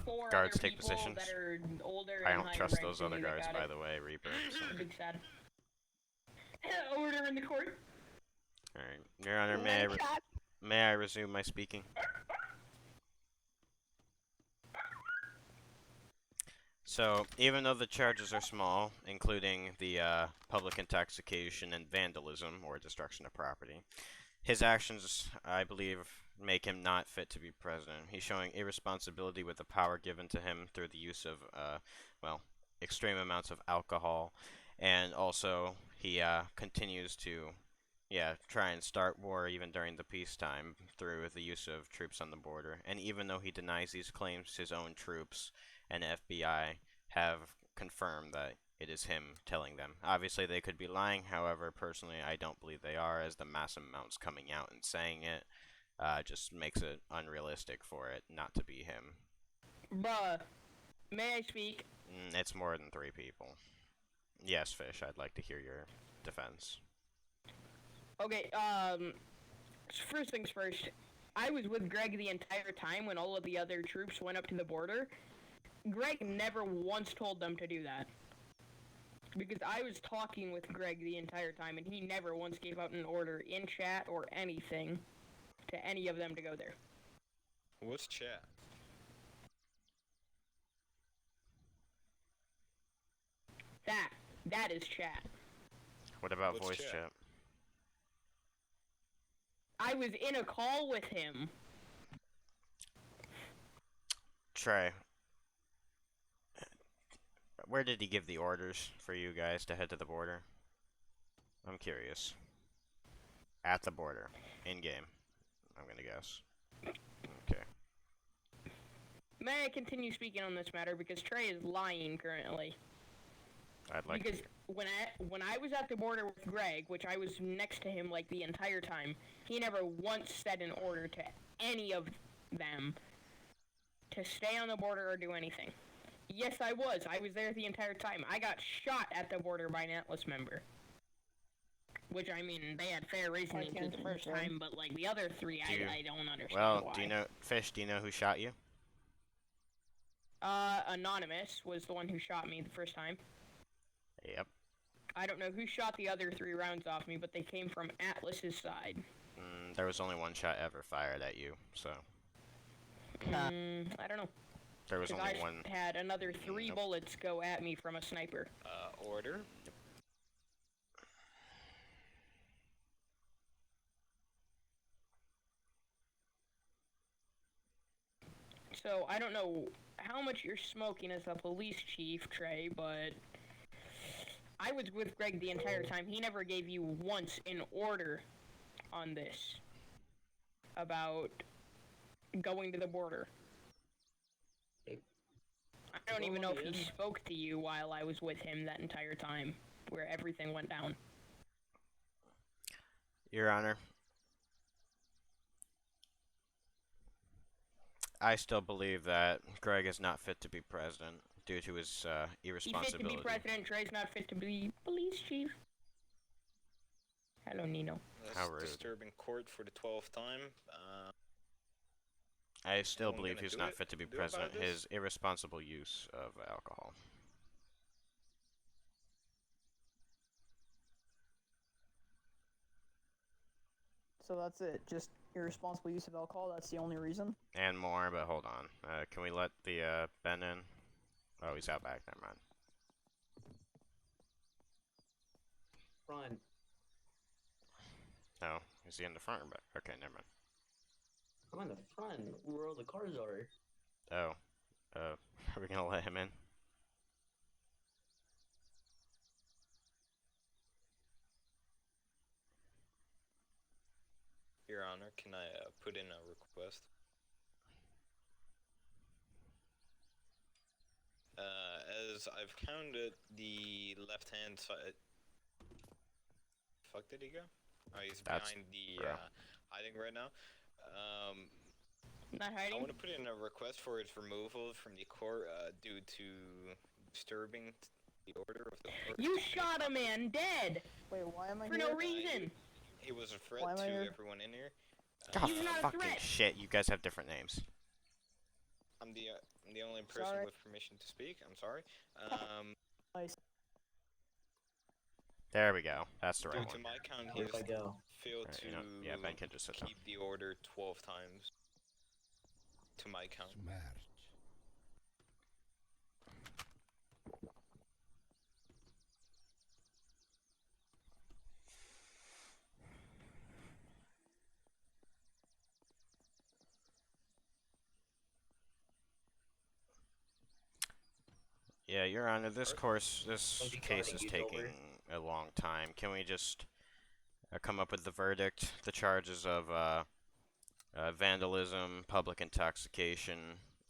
4
Guards
other
take
people
positions.
that are older
I
and
don't
higher
trust
ranked
those
than
other
me that
guards,
got
by
it.
the way, Reaper. So.
Big sad. Order in the court.
All right, Your Honor, may I resume my speaking? So, even though the charges are small, including the public intoxication and vandalism or destruction of property, his actions, I believe, make him not fit to be president. He's showing irresponsibility with the power given to him through the use of, well, extreme amounts of alcohol, and also he continues to, try and start war even during the peacetime through the use of troops on the border. And even though he denies these claims, his own troops and FBI have confirmed that it is him telling them. Obviously, they could be lying. However, personally, I don't believe they are, as the mass amounts coming out and saying it just makes it unrealistic for it not to be him.
Bruh, may I speak?
It's more than 3 people. Yes, Fish, I'd like to hear your defense.
Okay, first things first. I was with Greg the entire time when all of the other troops went up to the border. Greg never once told them to do that. Because I was talking with Greg the entire time, and he never once gave out an order in chat or anything to any of them to go there.
What's chat?
That is chat.
What about
What's
voice
chat?
chat?
I was in a call with him.
Trey, where did he give the orders for you guys to head to the border? I'm curious. At the border. In-game. I'm gonna guess. Okay.
May I continue speaking on this matter because Trey is lying currently.
I'd like
Because when I was at the border with Greg, which I was next to him like the entire time, he never once said an order to any of them to stay on the border or do anything. Yes, I was. I was there the entire time. I got shot at the border by an Atlas member. Which, I mean, they had fair reasoning to the first time, but like the other 3,
Do you-
I don't understand
Well,
why.
do you know, Fish, do you know who shot you?
Anonymous was the one who shot me the first time.
Yep.
I don't know who shot the other 3 rounds off me, but they came from Atlas's side.
There was only one shot ever fired at you, so.
I don't know.
There was
Because
only
I
one.
had another 3
Nope.
bullets go at me from a sniper.
Order.
So, I don't know how much you're smoking as a police chief, Trey, but I was with Greg the entire time. He never gave you once an order on this about going to the border. I don't even know if he spoke to you while I was with him that entire time, where everything went down.
Your Honor, I still believe that Greg is not fit to be president due to his
He's fit to
irresponsibility.
be president, Trey's not fit to be police chief. Hello, Nino.
How
That's
rude.
disturbing court for the 12th time.
I still
Anyone
believe
gonna
he's
do
not
it-
fit to be
do about
president.
this?
His irresponsible use of alcohol.
So that's it. Just irresponsible use of alcohol. That's the only reason.
And more, but hold on. Can we let the Ben in? Oh, he's out back. Never mind.
Front.
No, is he in the front or back? Okay, never mind.
I'm on the front, where all the cars are.
Oh, are we gonna let him in?
Your Honor, can I put in a request? As I've counted the left-hand side. Fuck, did he go? Oh, he's
That's
behind the
bro.
hiding right now.
Not
I
hiding.
want to put in a request for its removal from the court due to disturbing the order of the court.
You shot a man dead
Wait, why am I
for
here?
no reason.
He was a threat
Why am I
to
here?
everyone in here.
Oh,
He's not a
fucking
threat.
shit! You guys have different names.
I'm the only person
Sorry.
with permission to speak. I'm sorry.
Nice.
There we go. That's the
Due
right
to
one.
my count, he
Where
has
do I go?
failed
Alright,
to
you know, yeah, Ben can just sit down.
keep the order 12 times. To my count.
Yeah, Your Honor, this case
Retarding
is
you,
taking
Dover.
a long time. Can we just come up with the verdict? The charges of vandalism, public intoxication,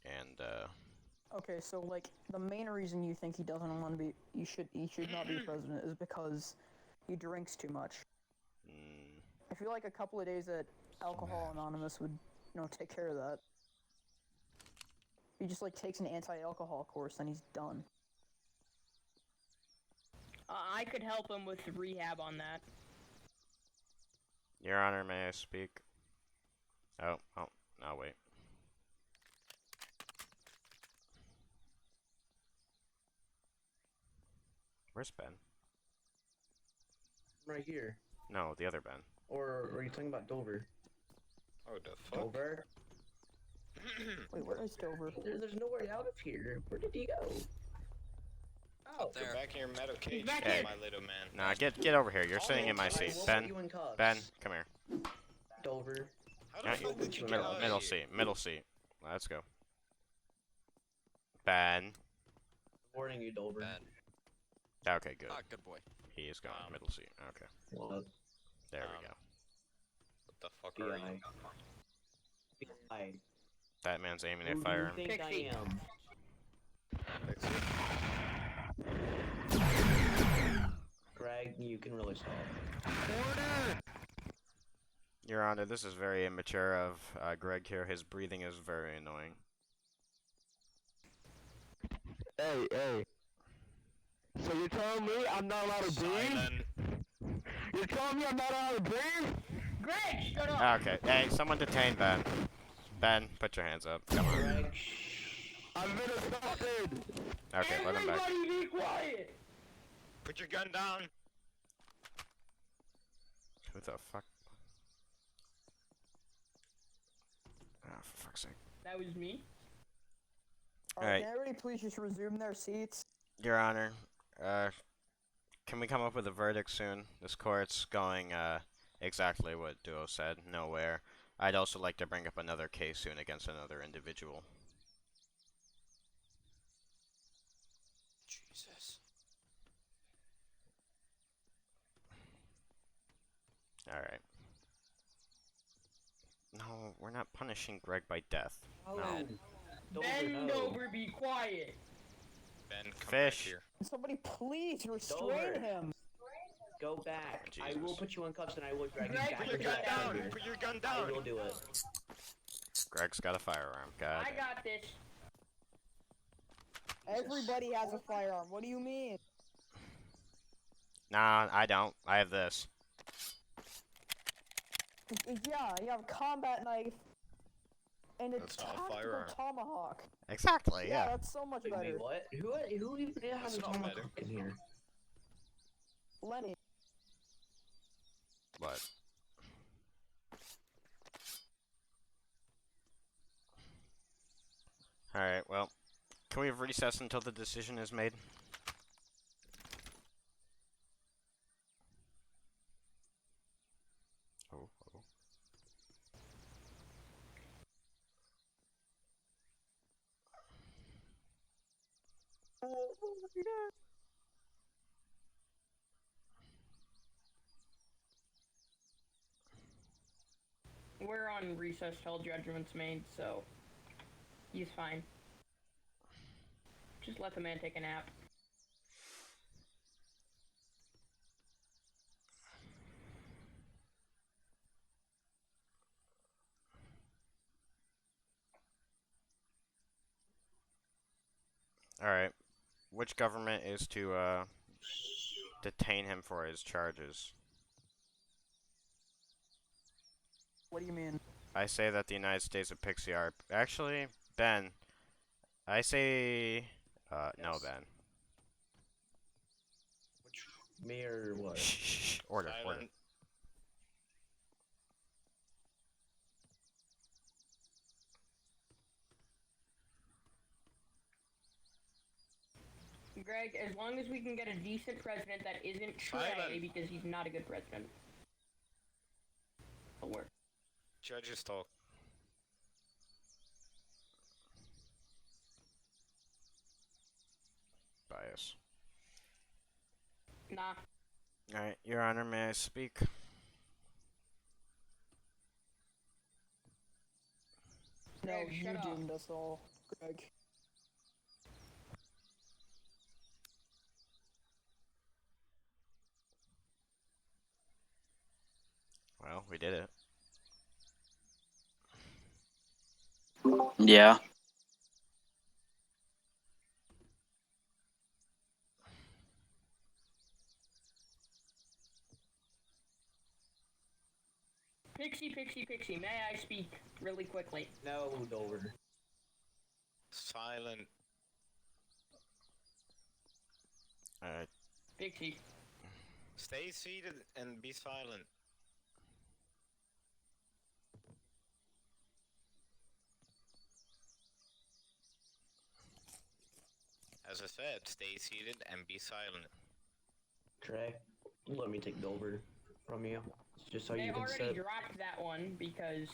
and
Okay, so like the main reason you think he doesn't want to be, he should not be president is because he drinks too much. I feel like a couple of days at Alcohol Anonymous would, take care of that. He just like takes an anti-alcohol course, then he's done.
I could help him with rehab on that.
Your Honor, may I speak? Oh, no, wait. Where's Ben?
Right here.
No, the other Ben.
Or are you talking about Dover?
Oh, the fuck?
Dover?
Wait, where is Dover?
There's nowhere out of here. Where did he go? Oh,
Up there.
You're back in your metal cage,
back
here.
my little man.
Nah, get over here. You're sitting in my
I
seat.
will
Ben,
put you in cuffs.
Ben, come here.
Dover.
How the
No,
fuck did you get
middle-
out of
Middle
here?
seat, middle seat. Let's go. Ben.
Warning you, Dover.
Bad.
Okay, good.
Ah, good boy.
He is gone. Middle seat. Okay.
Well,
There we go.
What the fuck are you?
I.
That man's aiming
Who
at
do
fire.
you think
Pixie.
I am? Greg, you can really stop.
Your Honor, this is very immature of Greg here. His breathing is very annoying.
Hey. So you're telling me I'm not allowed to breathe?
Silent.
You're telling me I'm not allowed to breathe?
Greg, shut up.
Okay, hey, someone detain Ben. Ben, put your hands up. Come on.
Greg,
I've been assaulted!
Okay, let him back.
Everybody be quiet.
Put your gun down.
Who the fuck? Oh, for fuck's sake.
That was me.
Alright.
Can everybody please just resume their seats?
Your Honor, can we come up with a verdict soon? This court's going, exactly what Duo said, nowhere. I'd also like to bring up another case soon against another individual.
Jesus.
Alright. No, we're not punishing Greg by death.
oh,
No.
Dover,
Bend
no.
over, be quiet.
Ben, come
Fish.
back here.
Somebody please restrain
Dover.
him.
Go back. I will
Jesus.
put you in cuffs and I will drag you
Greg,
back
Put
to
your
the
gun
back
down.
here.
Put your gun
I
down.
will do it.
Greg's got a firearm. God.
I got this.
Everybody has a firearm. What do you mean?
Nah, I don't. I have this.
Yeah, you have a combat knife And a
That's not a
tactical
firearm.
tomahawk.
Exactly,
Yeah,
yeah.
that's so much
Wait,
better.
what? Who even has
That's
a
not
tomahawk
better.
in here?
Lenny.
What? Alright, well, can we have recess until the decision is made? Oh, oh.
Oh my god.
We're on recess till judgment's made, so he's fine. Just let the man take a nap.
Alright. Which government is to, detain him for his charges?
What do you mean?
I say that the United States of Pixie RP. Actually, Ben. I say. No, Ben.
Me or what?
Shh. Order, order.
Silent.
Greg, as long as we can get a decent president that isn't Trey,
Silent.
because he's not a good president, it'll work.
Judges talk.
Bias.
Nah.
Alright, Your Honor, may I speak?
No,
Greg,
you
shut up.
doomed us all, Greg.
Well, we did it.
Yeah.
Pixie, may I speak really quickly?
No, Dover.
Silent.
Alright.
Pixie.
Stay seated and be silent. As I said, stay seated and be silent.
Trey, let me take Dover from you, just so
They
you can
already
sit.
dropped that one because...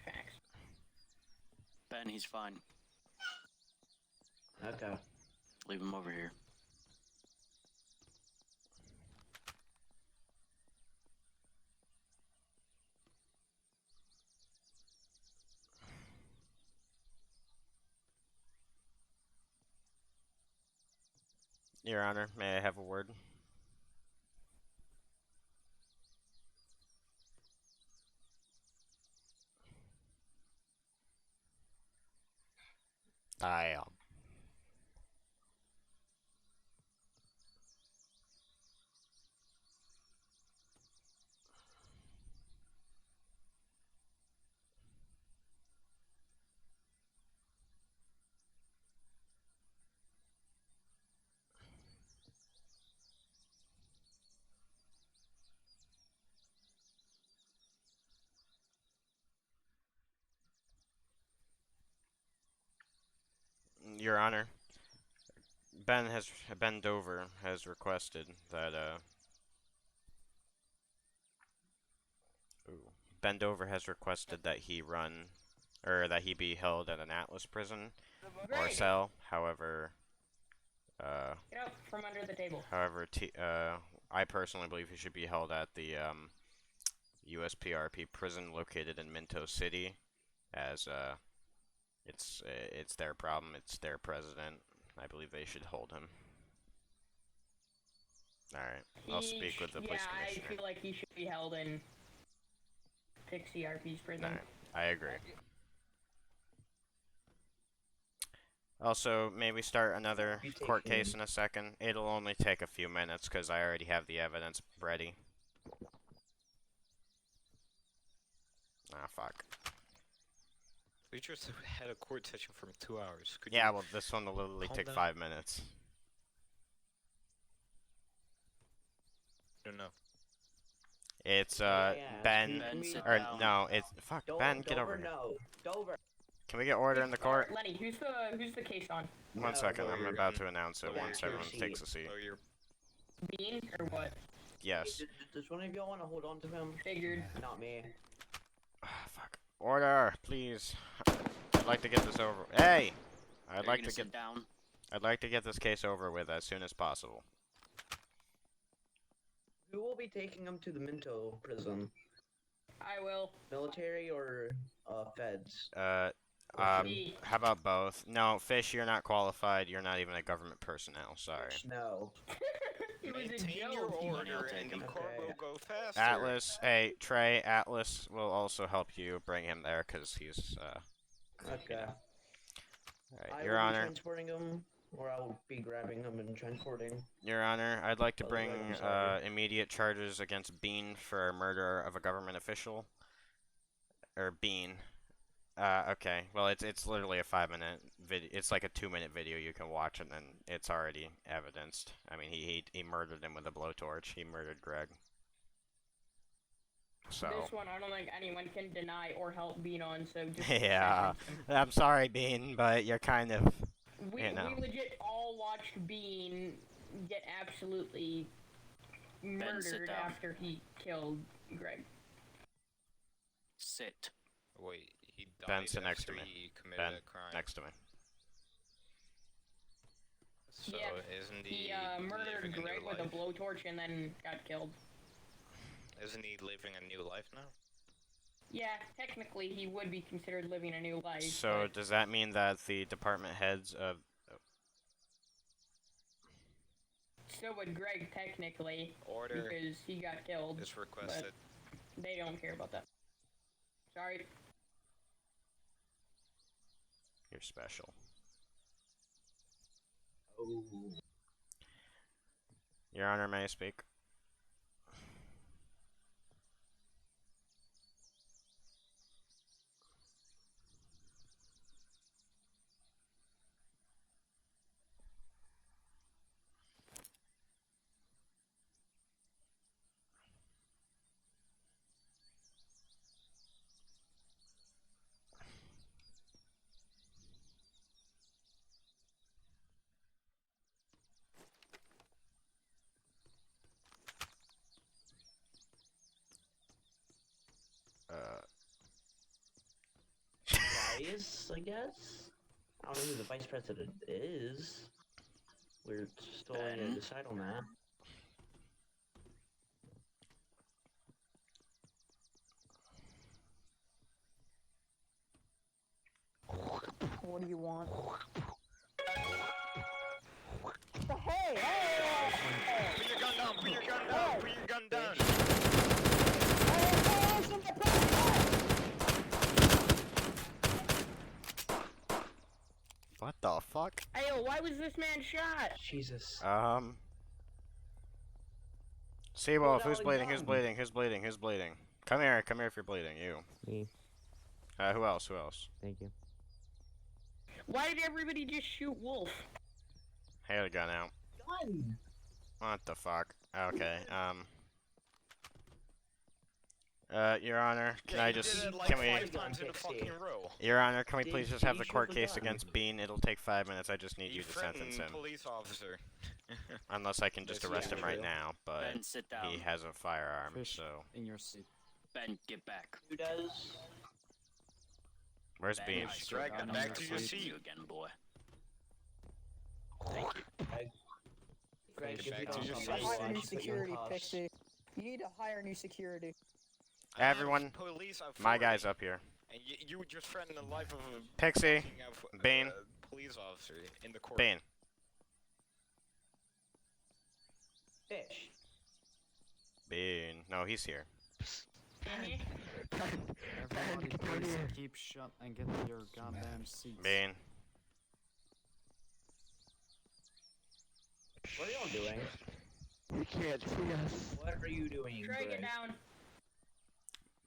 Facts.
Ben, he's fine.
Okay.
Leave him over here.
Your Honor, may I have a word? I Your Honor, Ben Dover has requested that Ben Dover has requested that he run, or that he be held at an Atlas prison or
Greg,
cell. However,
get out from under the table.
however, I personally believe he should be held at the USPRP prison located in Minto City, as it's their problem. It's their president. I believe they should hold him. Alright, I'll speak with the police commissioner.
I feel like he should be held in Pixie RP's prison.
Alright, I agree. Also, may we start another court case in a second? It'll only take a few minutes because I already have the evidence ready. Ah, fuck.
We just had a court session for 2 hours. Could
Yeah,
you
well, this one will literally
calm
take
down?
5 minutes.
I don't know.
It's,
Yeah,
Ben,
Ben, sit
or,
down.
no, it's, fuck, Ben, get over
Dover,
here.
no. Dover.
Can we get order in the court?
Lenny, who's the case on?
One
No,
second, I'm
Dover.
about to announce it
Go back
once
to your
everyone
seat.
takes a seat.
Oh, you're
Bean or what?
Yes.
Does one of y'all want to hold on to him?
Figured.
Not me.
Ah, fuck. Order, please. I'd like to get this over. Hey!
Are
I'd
you
like
gonna
to get.
sit down?
I'd like to get this case over with as soon as possible.
Who will be taking him to the Minto prison?
I will.
Military or feds?
Me.
How about both? No, Fish, you're not qualified. You're not even a government personnel. Sorry.
No.
It was a
maintain your
joke.
order, and the
him.
court
Okay.
will go faster.
Atlas, hey, Trey, Atlas will also help you bring him there because he's,
Okay.
Alright,
I
Your
will be
Honor.
transporting him, or I will be grabbing him and transporting.
Your Honor, I'd like to
Otherwise,
bring
I'm sorry.
immediate charges against Bean for murder of a government official. Or Bean. Okay. Well, it's literally a 5-minute video. It's like a 2-minute video you can watch, and then it's already evidenced. I mean, he murdered him with a blowtorch. He murdered Greg. So.
This one, I don't think anyone can deny or help Bean on, so just
Yeah. I'm sorry, Bean, but you're kind of.
we legit all watched Bean get absolutely
sit
murdered
down.
after he killed Greg.
Sit.
Wait, he died
Ben, sit next to
after
me.
he committed
Ben,
a crime.
next to me.
So
Yeah,
isn't
He
he
murdered
living a
Greg
new
with a
life?
blowtorch and then got killed.
Isn't he living a new life now?
Yeah, technically he would be considered living a new life.
So
but
does that mean that the department heads of
so would Greg technically,
Order
because he got killed.
is requested.
They don't care about that. Sorry.
You're special.
Oh.
Your Honor, may I speak?
Vice, I guess? I don't know who the vice president is. We're still going to
Ben?
decide on that.
What do you want? Hey, hey!
Put your gun down! Put your gun down! Put your gun down!
What the fuck?
Ayo, why was this man shot?
Jesus.
Seawolf,
Hold
who's
on,
bleeding? Who's
gun.
bleeding? Who's bleeding? Who's bleeding? Come here if you're bleeding. You.
Me.
Who else? Who else?
Thank you.
Why did everybody just shoot Wolf?
Hail gun out.
Gun!
What the fuck? Okay. Your Honor, can
Yeah,
I
he
just
did it like
can we?
5 times in a fucking row.
Your Honor, can we
Did-
please just
did
have
he
the
shoot
court
the
case
gun?
against Bean? It'll take 5 minutes. I just need you to sentence him.
Police officer.
Unless I can just
Yes,
arrest
yeah,
him right
true.
now, but
Ben, sit down.
he has a firearm,
Fish
so
in your seat.
Ben, get back.
Who does?
where's
Ben,
Bean?
I
Sit
swear
Drag
down
him
in
back to your
to
seat.
you again, boy.
Thank you. Greg,
Get
if you
back to
don't
your
come
seat.
back,
Hire
I
new
should put you in
security,
cuffs.
Pixie. You need to hire new security.
I have
Everyone,
police
my
authority,
guy's up here.
And you just threatened the life of a
Pixie,
fucking,
Bean.
police officer in the court.
Bean.
Fish.
Bean. No, he's here.
Everybody please keep shut and get to your goddamn seats.
Bean.
What are y'all doing?
You can't see us.
What are you doing,
Drag it
Greg?
down.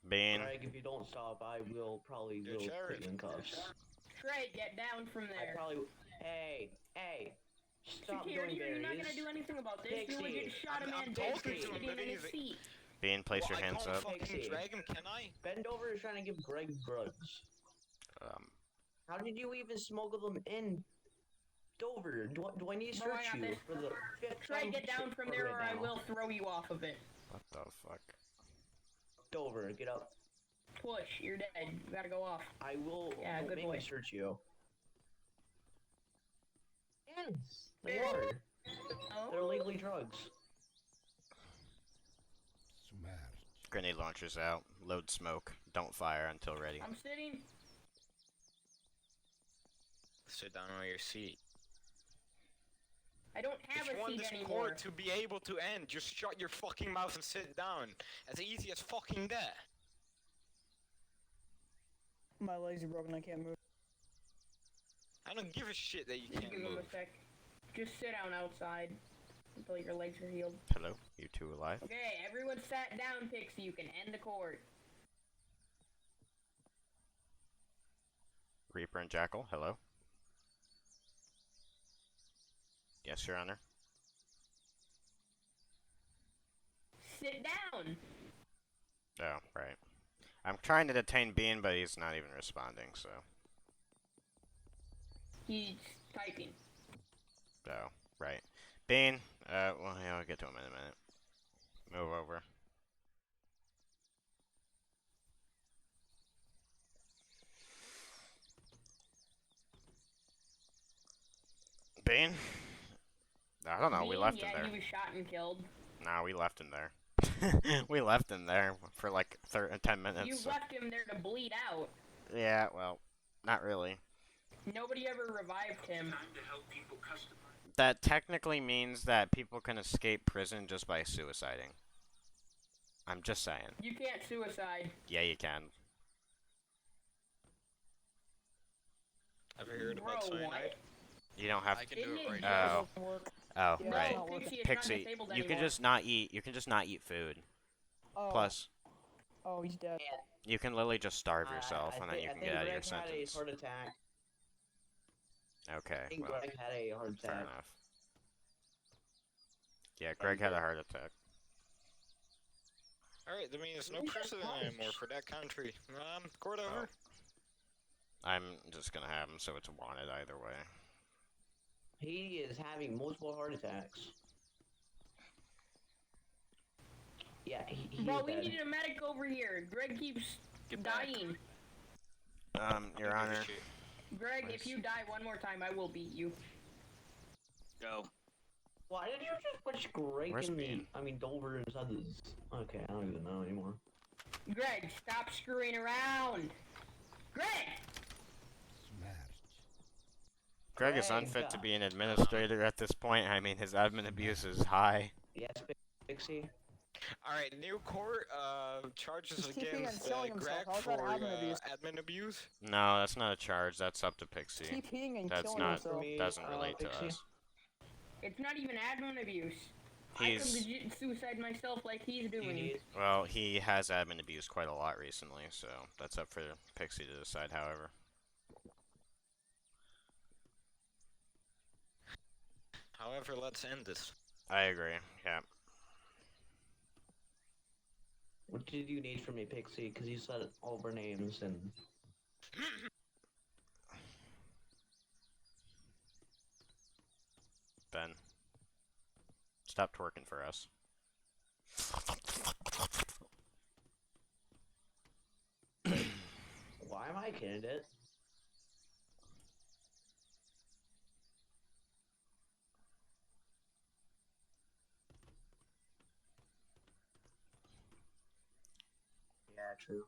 Bean.
Greg, if you don't stop, I will probably
Yo,
put
Jared.
you in cuffs.
Trey, get down from
I
there.
probably. Hey, hey! Stop
Security,
doing
are you not
berries.
gonna do anything about this? You
Pixie,
legit shot a
I'm
man dead
talking to him,
sitting
but
in his
he's-
seat.
Bean, place
Well,
your
I
hands
can't
up.
fucking
Pixie.
drag him, can I?
Bendover is trying to give Greg drugs. How did you even smuggle them in? Dover, do I need to
Bro, I
search
got
you
this.
for the fifth
Trey,
time
get down from
right
there or I
now?
will throw you off of it.
What the fuck?
Dover, get up.
Push, you're dead. You gotta go off.
I will.
Yeah,
don't
good
make
boy.
me search you. Yes, they are. They're
Oh,
legally drugs.
Grenade launchers out. Load smoke. Don't fire until ready.
I'm sitting.
Sit down on your seat.
I don't have
If you
a
want
seat
this
anymore.
court to be able to end, just shut your fucking mouth and sit down. As easy as fucking that.
My legs are broken. I can't move.
I don't give a shit that you
Just
can't
give him
move.
a sec. Just sit down outside until your legs are healed.
Hello? You two alive?
Okay, everyone sat down, Pixie. You can end the court.
Reaper and Jackal, hello? Yes, Your Honor.
Sit down.
Oh, right. I'm trying to detain Bean, but he's not even responding, so.
He's typing.
Oh, right. Bean, well, yeah, I'll get to him in a minute. Move over. Bean? I don't know, we
Bean,
left
yeah,
him there.
he was shot and killed.
Nah, we left him there. We left him there for like 10 minutes.
You
so-
left him there to bleed out.
Yeah, well, not really.
Nobody ever revived him.
That technically means that people can escape prison just by suiciding. I'm just saying.
You can't suicide.
Yeah, you can.
Ever heard
Bro,
about cyanide?
what?
You don't have
I
to.
can do
Isn't
it right
it
now.
Oh.
Work.
Oh,
Yeah,
right.
it's not working.
Pixie, it's not
Pixie,
disabled
you can
anymore.
just not eat. You can just not eat food.
Oh.
Plus,
Oh, he's dead.
you can literally just starve yourself, and then you can get out of your
Greg had a
sentence.
heart attack. I
Okay,
think
well,
Greg had a heart
fair
attack.
enough. Yeah, Greg had a heart attack.
Alright, that means no precedent anymore for that country. Court over.
I'm just gonna have him so it's wanted either way.
He is having multiple heart attacks. Yeah, he's
Bro, we
dead.
need a medic over here. Greg keeps
Get back.
dying.
Your
Don't give a
Honor.
shit.
Greg,
Nice.
if you die one more time, I will beat you.
Go.
Why did you just put Greg
Where's
in the...
Bean?
I mean, Dover inside this... Okay, I don't even know anymore.
Greg, stop screwing around. Greg!
Greg is
Greg,
unfit to be an administrator at this point. I mean, his admin abuse is high.
Yes, Pixie?
Alright, new court charges
He's TPing and
against
killing himself.
Greg
How's
for
that admin abuse?
admin abuse.
No, that's not a charge. That's up to Pixie.
TPing and
That's
killing
not-
himself.
Me,
Doesn't relate to
Pixie?
us.
It's not even admin abuse. I
He's
could legit suicide myself like he's
Do you
doing.
need...
well, he has admin abused quite a lot recently, so that's up for Pixie to decide. However,
However, let's end this.
I agree. Yeah.
What did you need from me, Pixie? Because you said all of our names and...
Ben, stop twerking for us.
Why am I candidate? Yeah, true.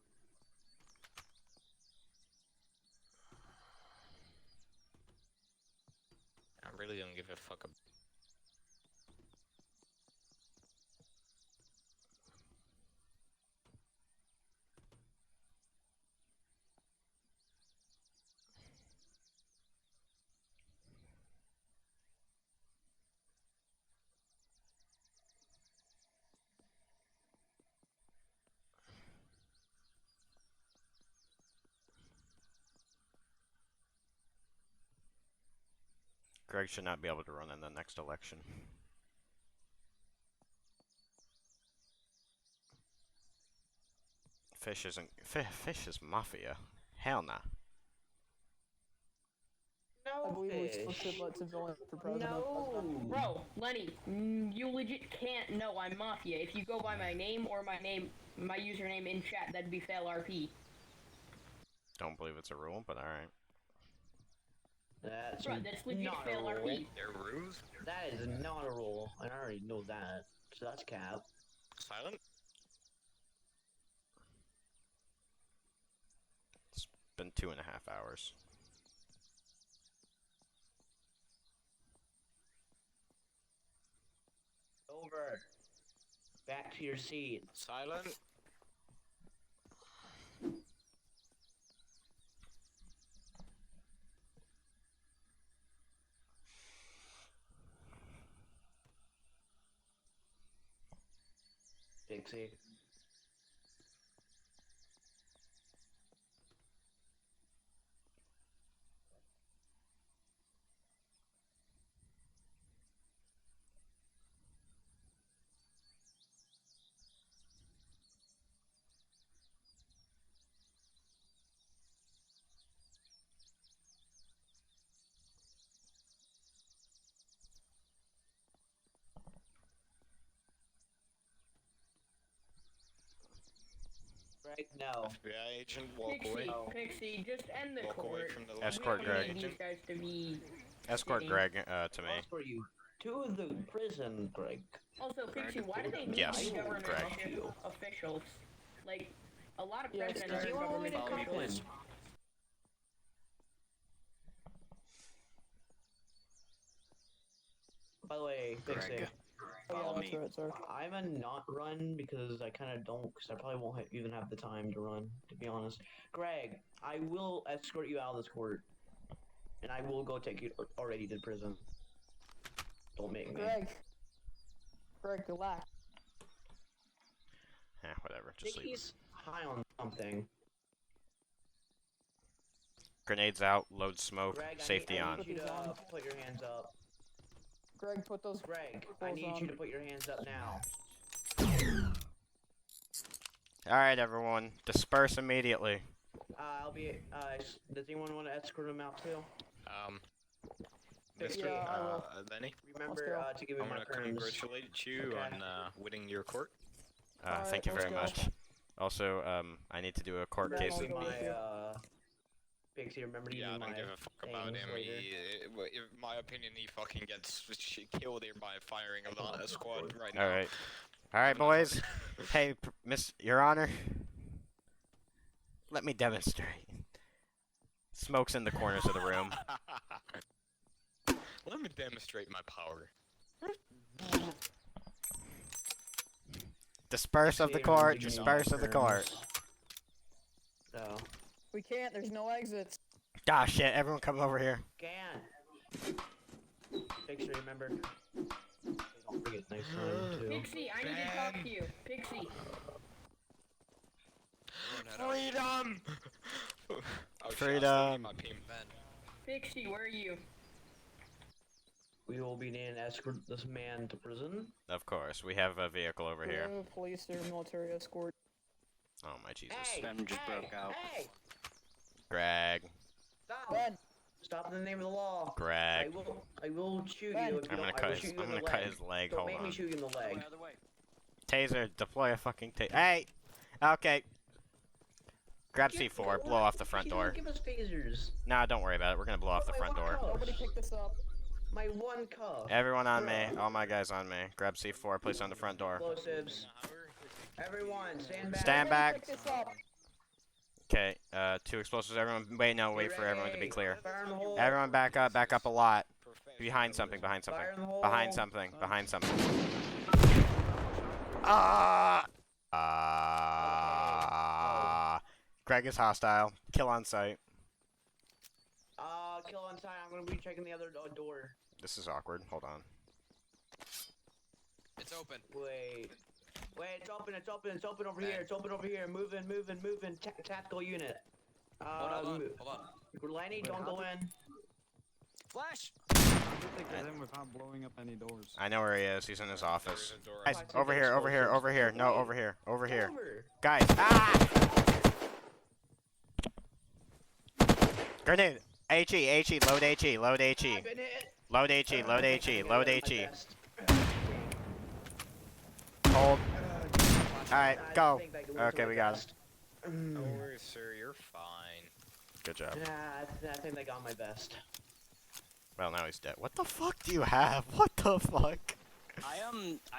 I really don't give a fuck about
Greg should not be able to run in the next election. Fish isn't. Fish is mafia. Hell nah.
I
No
believe we still
fish.
should let civilians for president.
No.
Bro, Lenny, you legit can't know I'm Mafia. If you go by my name or my username in chat, that'd be fail RP.
Don't believe it's a rule, but alright.
That's
Bro, that's legit
not a
fail
rule.
RP.
There are rules.
That is not a rule, and I already know that. So that's cap.
Silent.
It's been 2.5 hours.
Over. Back to your seat.
Silent.
Pixie. Greg, no.
FBI agent, walk away.
Pixie, just end the
Walk away
court.
from the
Escort
We don't
Greg.
need these guys to be
Escort
sitting.
Greg to me.
Escort you to the prison, Greg.
Also, Pixie, why do they need
Yes,
these government
Greg.
officials? Like, a lot of
Yeah,
presidents
Does
are
he want me
government
to come
officials.
in? By the way, Pixie,
Greg.
Oh,
Follow
yeah,
me.
that's right, sir.
I'm a not run because I kind of don't, because I probably won't even have the time to run, to be honest. Greg, I will escort you out of this court, and I will go take you already to prison. Don't make me.
Greg, relax.
Whatever.
I
Just
think
leave.
he's high on something.
Grenades out. Load smoke.
Greg,
Safety
I
on.
need you to put your hands up.
Greg, put those.
Greg, I need you to put your hands up now.
Alright, everyone. Disperse immediately.
I'll be. Does anyone want to escort him out too?
Mr.
Yeah, I will.
Lenny,
Remember to give me
I'm
my
gonna
perms.
congratulate you
Okay.
on winning your court.
Alright,
Thank you
let's
very
go.
much. Also, I need to do a court
Remember
case.
to give
I'll
me
go.
my Pixie, remember to give
Yeah, I
me
don't
my
give a fuck about
things
him.
later.
In my opinion, he fucking gets killed here by firing of the squad right now.
Alright. Alright, boys. Hey, Miss Your Honor. Let me demonstrate. Smoke's in the corners of the room.
Let me demonstrate my power.
Disperse of the
Pixie,
court.
remember to give me my
Disperse of the court.
perms. So,
We can't, there's no exits.
Ah, shit. Everyone come over here.
can. Pixie, remember. Don't forget next time too.
Pixie, I need to talk to you. Pixie.
Freedom! Oh, shit, I still
Freedom.
need my pin.
Pixie, where are you?
We will be needing to escort this man to prison.
Of course. We have a vehicle over
We
here.
have a police or military escort.
Oh, my Jesus.
Hey!
Ben just
hey,
broke out.
Hey!
Greg.
Stop!
Ben,
Stop in the name of the law.
Greg.
I will shoot
Ben.
you if you
I'm gonna
don't. I will
cut
shoot
his,
you
I'm
in the
gonna cut
leg.
his leg.
Don't
Hold
make me
on.
shoot you in the leg.
Taser. Deploy a fucking taser. Hey! Okay. Grab C4. Blow off the front door.
Give us tasers.
Nah, don't worry about it. We're gonna blow off the front door.
nobody pick this up.
My one cuff.
Everyone on me. All my guys on me. Grab C4. Place on the front door.
Explosives. Everyone, stand back.
Stand back.
Pick this up.
Okay, 2 explosives. Everyone, wait, no, wait for everyone to be clear.
Fire in the hole.
Everyone back up a lot. Behind something, behind something.
Fire in the hole.
Behind something, behind something. Ah! Greg is hostile. Kill on sight.
Kill on sight. I'm gonna be checking the other door.
This is awkward. Hold on.
It's open.
Wait, it's open. It's open. It's open over here. It's open over here. Moving. Tactical unit.
Hold on.
Lenny, don't go in.
Flash!
How did they get in without blowing up any doors?
I know where he is. He's in his office.
There is a door
Guys,
outside.
over here, over here, over here. No,
Wait.
over here, over here.
Over.
Guys, ah! Grenade! HE, load HE, load HE. Load HE, load HE, load HE. Hold. Alright, go. Okay, we got him.
No worries, sir. You're fine.
Good job.
Nah, I think they got my best.
Well, now he's dead. What the fuck do you have? What the fuck?
I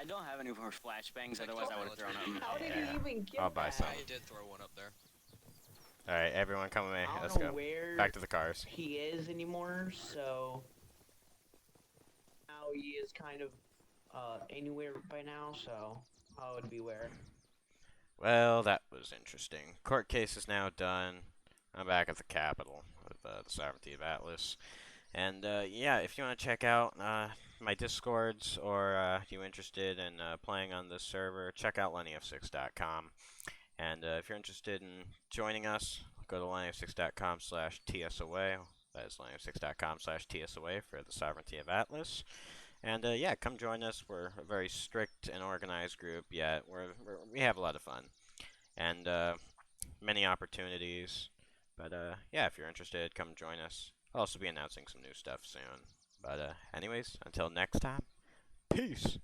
don't have any more flashbangs, otherwise I would have thrown them.
How did
Yeah.
he even get
I'll buy
that?
some.
I did throw one up there.
Alright, everyone come with me.
I don't
Let's
know
go.
where
Back to the cars.
he is anymore, so now he is kind of anywhere by now, so I would beware.
Well, that was interesting. Court case is now done. I'm back at the Capitol with the Sovereignty of Atlas. And yeah, if you want to check out my Discords or you interested in playing on this server, check out lennyfsix.com. And if you're interested in joining us, go to lennyfsix.com/tsoa. That is lennyfsix.com/tsoa for the Sovereignty of Atlas. And yeah, come join us. We're a very strict and organized group, yet we have a lot of fun. And many opportunities. But yeah, if you're interested, come join us. I'll also be announcing some new stuff soon. But anyways, until next time, peace!